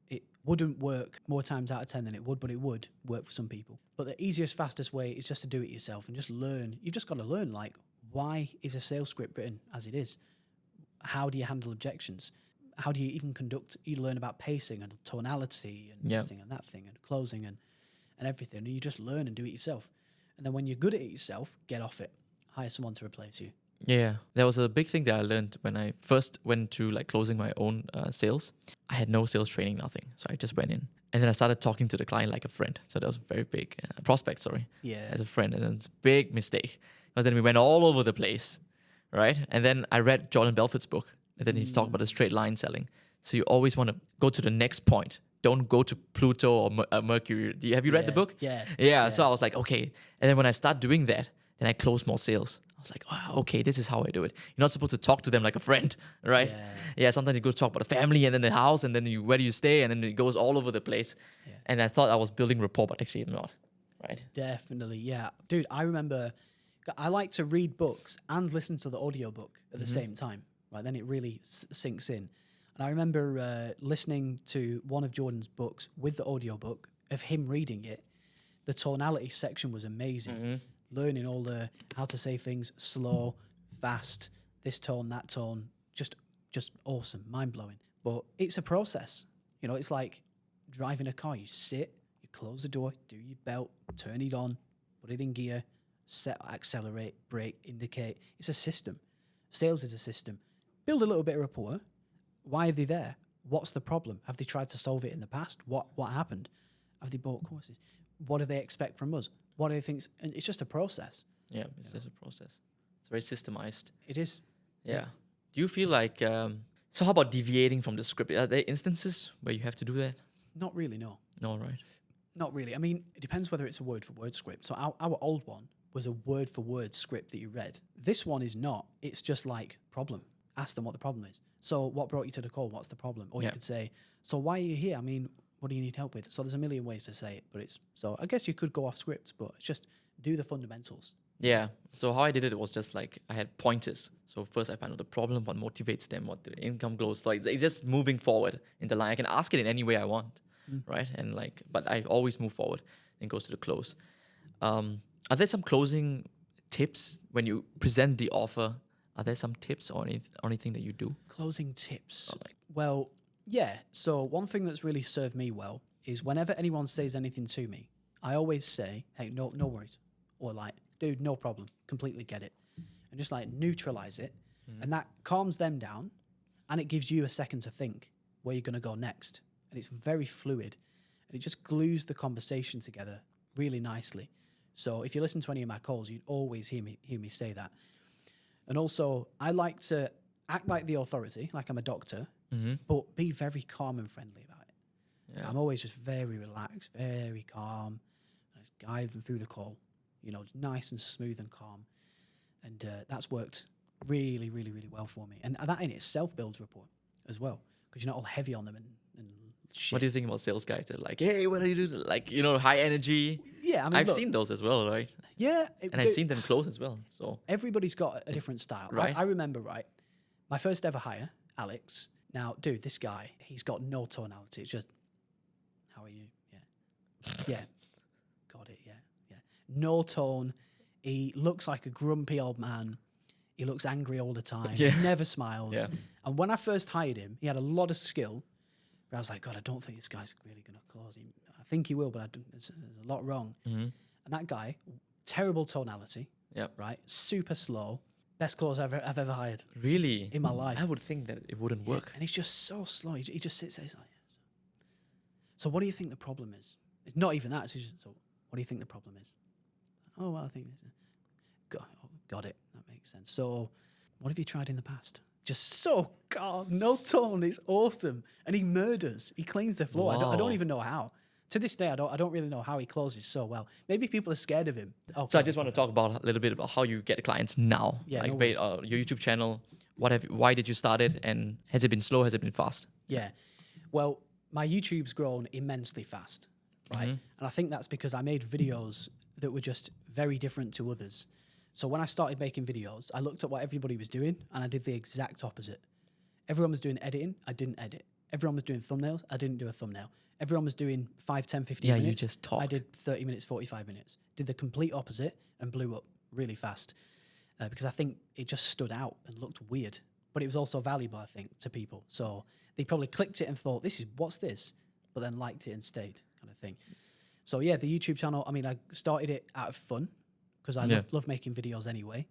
It wouldn't work more times out of 10 than it would, but it would work for some people. But the easiest, fastest way is just to do it yourself and just learn. You've just got to learn, like, why is a sales script written as it is? How do you handle objections? How do you even you learn about pacing and tonality and this thing and that thing and closing and everything. And you just learn and do it yourself. And then when you're good at it yourself, get off it. Hire someone to replace you. Yeah, there was a big thing that I learned when I first went to like closing my own sales. I had no sales training, nothing. So I just went in. And then I started talking to the client like a friend. So that was a very big prospect, Yeah. as a friend. And it's a big mistake. Because then we went all over the place, right? And then I read Jordan Belfort's book. And then he's talking about the straight line selling. So you always want to go to the next point. Don't go to Pluto or Mercury. Have you read the book? Yeah. So I was like, okay. And then when I start doing that, then I close more sales. I was like, wow, okay, this is how I do it. You're not supposed to talk to them like a friend, right? Yeah, sometimes you go talk about the family and then the house and then where do you stay, and then it goes all over the place. Yeah. And I thought I was building rapport, but actually I'm not, right? Definitely, yeah. Dude, I remember I like to read books and listen to the audiobook at the same time, right? Then it really sinks in. And I remember listening to one of Jordan's books with the audiobook of him reading it. The tonality section was amazing. Learning all the how to say things slow, fast, this tone, that tone, just awesome, mind-blowing. But it's a process. It's like driving a car. You sit, you close the door, do your belt, turn it on, put it in gear, set, accelerate, brake, indicate. It's a system. Sales is a system. Build a little bit of rapport. Why are they there? What's the problem? Have they tried to solve it in the past? What happened? Have they bought courses? What do they expect from us? What do they think? And it's just a process. Yeah, it's just a process. It's very systemized. It is. Yeah. Do you feel like, so how about deviating from the script? Are there instances where you have to do that? Not really, no. No, right? Not really. I mean, it depends whether it's a word-for-word script. So our old one was a word-for-word script that you read. This one is not. It's just like problem. Ask them what the problem is. So what brought you to the call? What's the problem? Or you could say, so why are you here? I mean, what do you need help with? So there's a million ways to say it, but so I guess you could go off script, but it's just do the fundamentals. Yeah. So how I did it was just like I had pointers. So first I find out the problem, what motivates them, what the income goes. Like it's just moving forward in the line. I can ask it in any way I want, right? And but I always move forward and goes to the close. Are there some closing tips when you present the offer? Are there some tips or anything that you do? Closing tips. Or Well, yeah. So one thing that's really served me well is whenever anyone says anything to me, I always say, hey, no worries. Or like, dude, no problem. Completely get it. And just like neutralize it. And that calms them down. And it gives you a second to think where you're going to go next. And it's very fluid. And it just glues the conversation together really nicely. So if you listen to any of my calls, you'd always hear me say that. And also, I like to act like the authority, like I'm a doctor, but be very calm and friendly about it. Yeah. I'm always just very relaxed, very calm. I just guide them through the call, just nice and smooth and calm. And that's worked really, really, really well for me. And that in itself builds rapport as well, because you're not all heavy on them and shit. What do you think about sales guys that are like, hey, what do you do? Like, high energy. Yeah, I mean, I've seen those as well, right? Yeah. And I've seen them close as well. So everybody's got a different style. Right. I remember, my first ever hire, Alex. Now, dude, this guy, he's got no tonality. It's just, how are you? Yeah. Yeah. Got it. Yeah. No tone. He looks like a grumpy old man. He looks angry all the time. Yeah. He never smiles. Yeah. And when I first hired him, he had a lot of skill. But I was like, God, I don't think this guy's really going to close him. I think he will, but there's a lot wrong. And that guy, terrible tonality. yeah. Right? Super slow, Best clothes I've ever hired Really? in my life. I would think that it wouldn't work. And he's just so slow. He just sits there. He's like, so what do you think the problem is? It's not even that. It's just, so what do you think the problem is? Oh, well, I think this. Got it. That makes sense. So what have you tried in the past? Just so calm, no tone. It's awesome. And he murders. He cleans the floor. Wow. I don't even know how. To this day, I don't really know how he closes so well. Maybe people are scared of him. So I just want to talk about a little bit about how you get clients now. Yeah, like no worries. your YouTube channel. Why did you start it? And has it been slow? Has it been fast? Yeah. Well, my YouTube's grown immensely fast, right? And I think that's because I made videos that were just very different to others. So when I started making videos, I looked at what everybody was doing and I did the exact opposite. Everyone was doing editing. I didn't edit. Everyone was doing thumbnails. I didn't do a thumbnail. Everyone was doing 5, 10, 15 minutes. Yeah, you just talked. I did 30 minutes, 45 minutes. Did the complete opposite and blew up really fast because I think it just stood out and looked weird. But it was also valuable, I think, to people. So they probably clicked it and thought, what's this? But then liked it and stayed, kind of thing. So yeah, the YouTube channel, I mean, I started it out of fun because I love making videos anyway.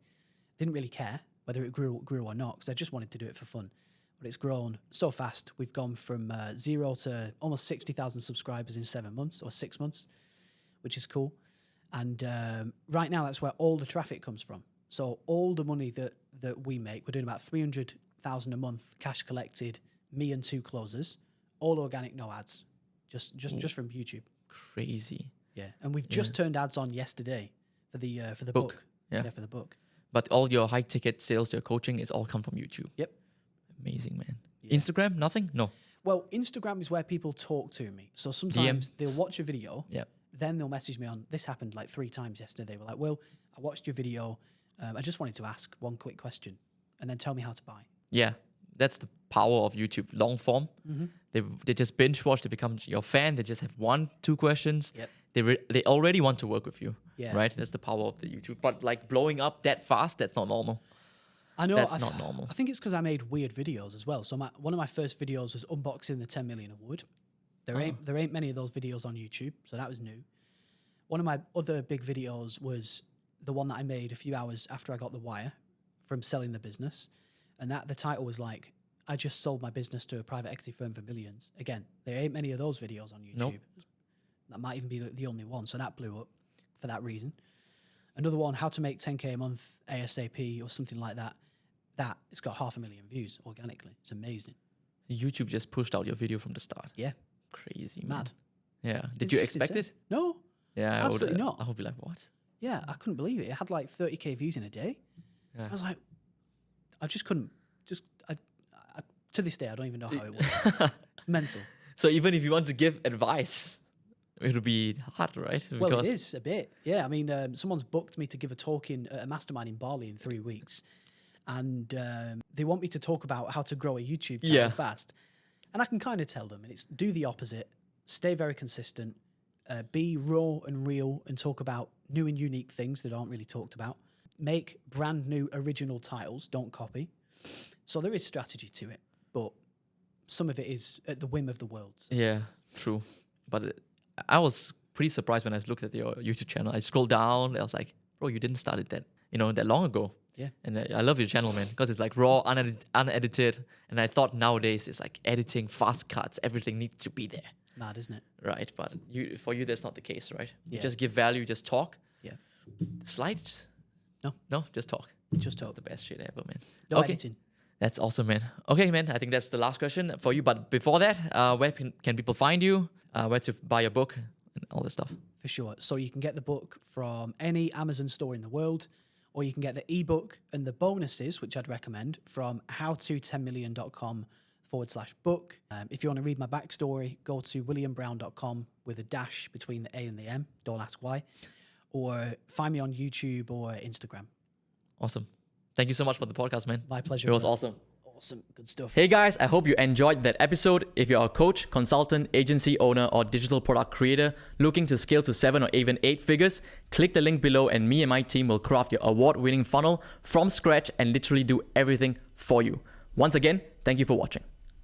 Didn't really care whether it grew or not because I just wanted to do it for fun. But it's grown so fast. We've gone from 0 to almost 60,000 subscribers in 7 months or 6 months, which is cool. And right now, that's where all the traffic comes from. So all the money that we make, we're doing about 300,000 a month, cash collected, me and 2 closers, all organic, no ads, just from YouTube. Crazy. Yeah, and we've just turned ads on yesterday for the book. Yeah, for the book. But all your high ticket sales, your coaching, it's all come from YouTube. Yep. Amazing, man. Yeah. Instagram, nothing? No. Well, Instagram is where people talk to me. So sometimes they'll watch a video, then they'll message me on, this happened like 3 times yesterday. They were like, Will, I watched your video. I just wanted to ask one quick question and then tell me how to buy. Yeah, that's the power of YouTube. Long form. They just binge watch. They become your fan. They just have 1, 2 questions. Yep. They already want to work with you. Yeah. Right? That's the power of the YouTube. But like blowing up that fast, that's not normal. I know. That's not normal. I think it's because I made weird videos as well. So one of my first videos was unboxing the 10 million of wood. There ain't many of those videos on YouTube, so that was new. One of my other big videos was the one that I made a few hours after I got the wire from selling the business. And the title was like, I just sold my business to a private equity firm for millions. Again, there ain't many of those videos on YouTube. Nope. That might even be the only one. So that blew up for that reason. Another one, how to make 10K a month ASAP or something like that. It's got 500,000 views organically. It's amazing. YouTube just pushed out your video from the start. Yeah. Crazy, man. Mad. Yeah. Did you expect it? No. Yeah. Absolutely not. I would be like, what? Yeah, I couldn't believe it. It had like 30K views in a day. Yeah. I was like, I just couldn't. To this day, I don't even know how it works. It's mental. So even if you want to give advice, it would be hard, right? Well, it is a bit. Yeah, I mean, someone's booked me to give a talk at a mastermind in Bali in 3 weeks. And they want me to talk about how to grow a YouTube channel fast. And I can kind of tell them, and it's do the opposite, stay very consistent, be raw and real and talk about new and unique things that aren't really talked about. Make brand new original titles, don't copy. So there is strategy to it, but some of it is at the whim of the world. Yeah, true. But I was pretty surprised when I looked at your YouTube channel. I scrolled down, I was like, bro, you didn't start it that long ago. Yeah. And I love your channel, man, because it's like raw, unedited. And I thought nowadays it's like editing, fast cuts, everything needs to be there. Mad, isn't it? Right. But for you, that's not the case, right? Yeah. You just give value, just talk. Yeah. Slides? No, just talk. Just talk. The best shit ever, man. No editing. That's awesome, man. Okay, man, I think that's the last question for you. But before that, where can people find you? Where to buy your book and all this stuff? For sure. So you can get the book from any Amazon store in the world, or you can get the ebook and the bonuses, which I'd recommend, from howto10million.com/book. If you want to read my backstory, go to williambrown.com with a dash between the A and the M. Don't ask why. Or find me on YouTube or Instagram. Awesome. Thank you so much for the podcast, man. My pleasure. It was awesome. Awesome. Good stuff. Hey guys, I hope you enjoyed that episode. If you're a coach, consultant, agency owner, or digital product creator looking to scale to 7 or even 8 figures, click the link below and me and my team will craft your award-winning funnel from scratch and literally do everything for you. Once again, thank you for watching.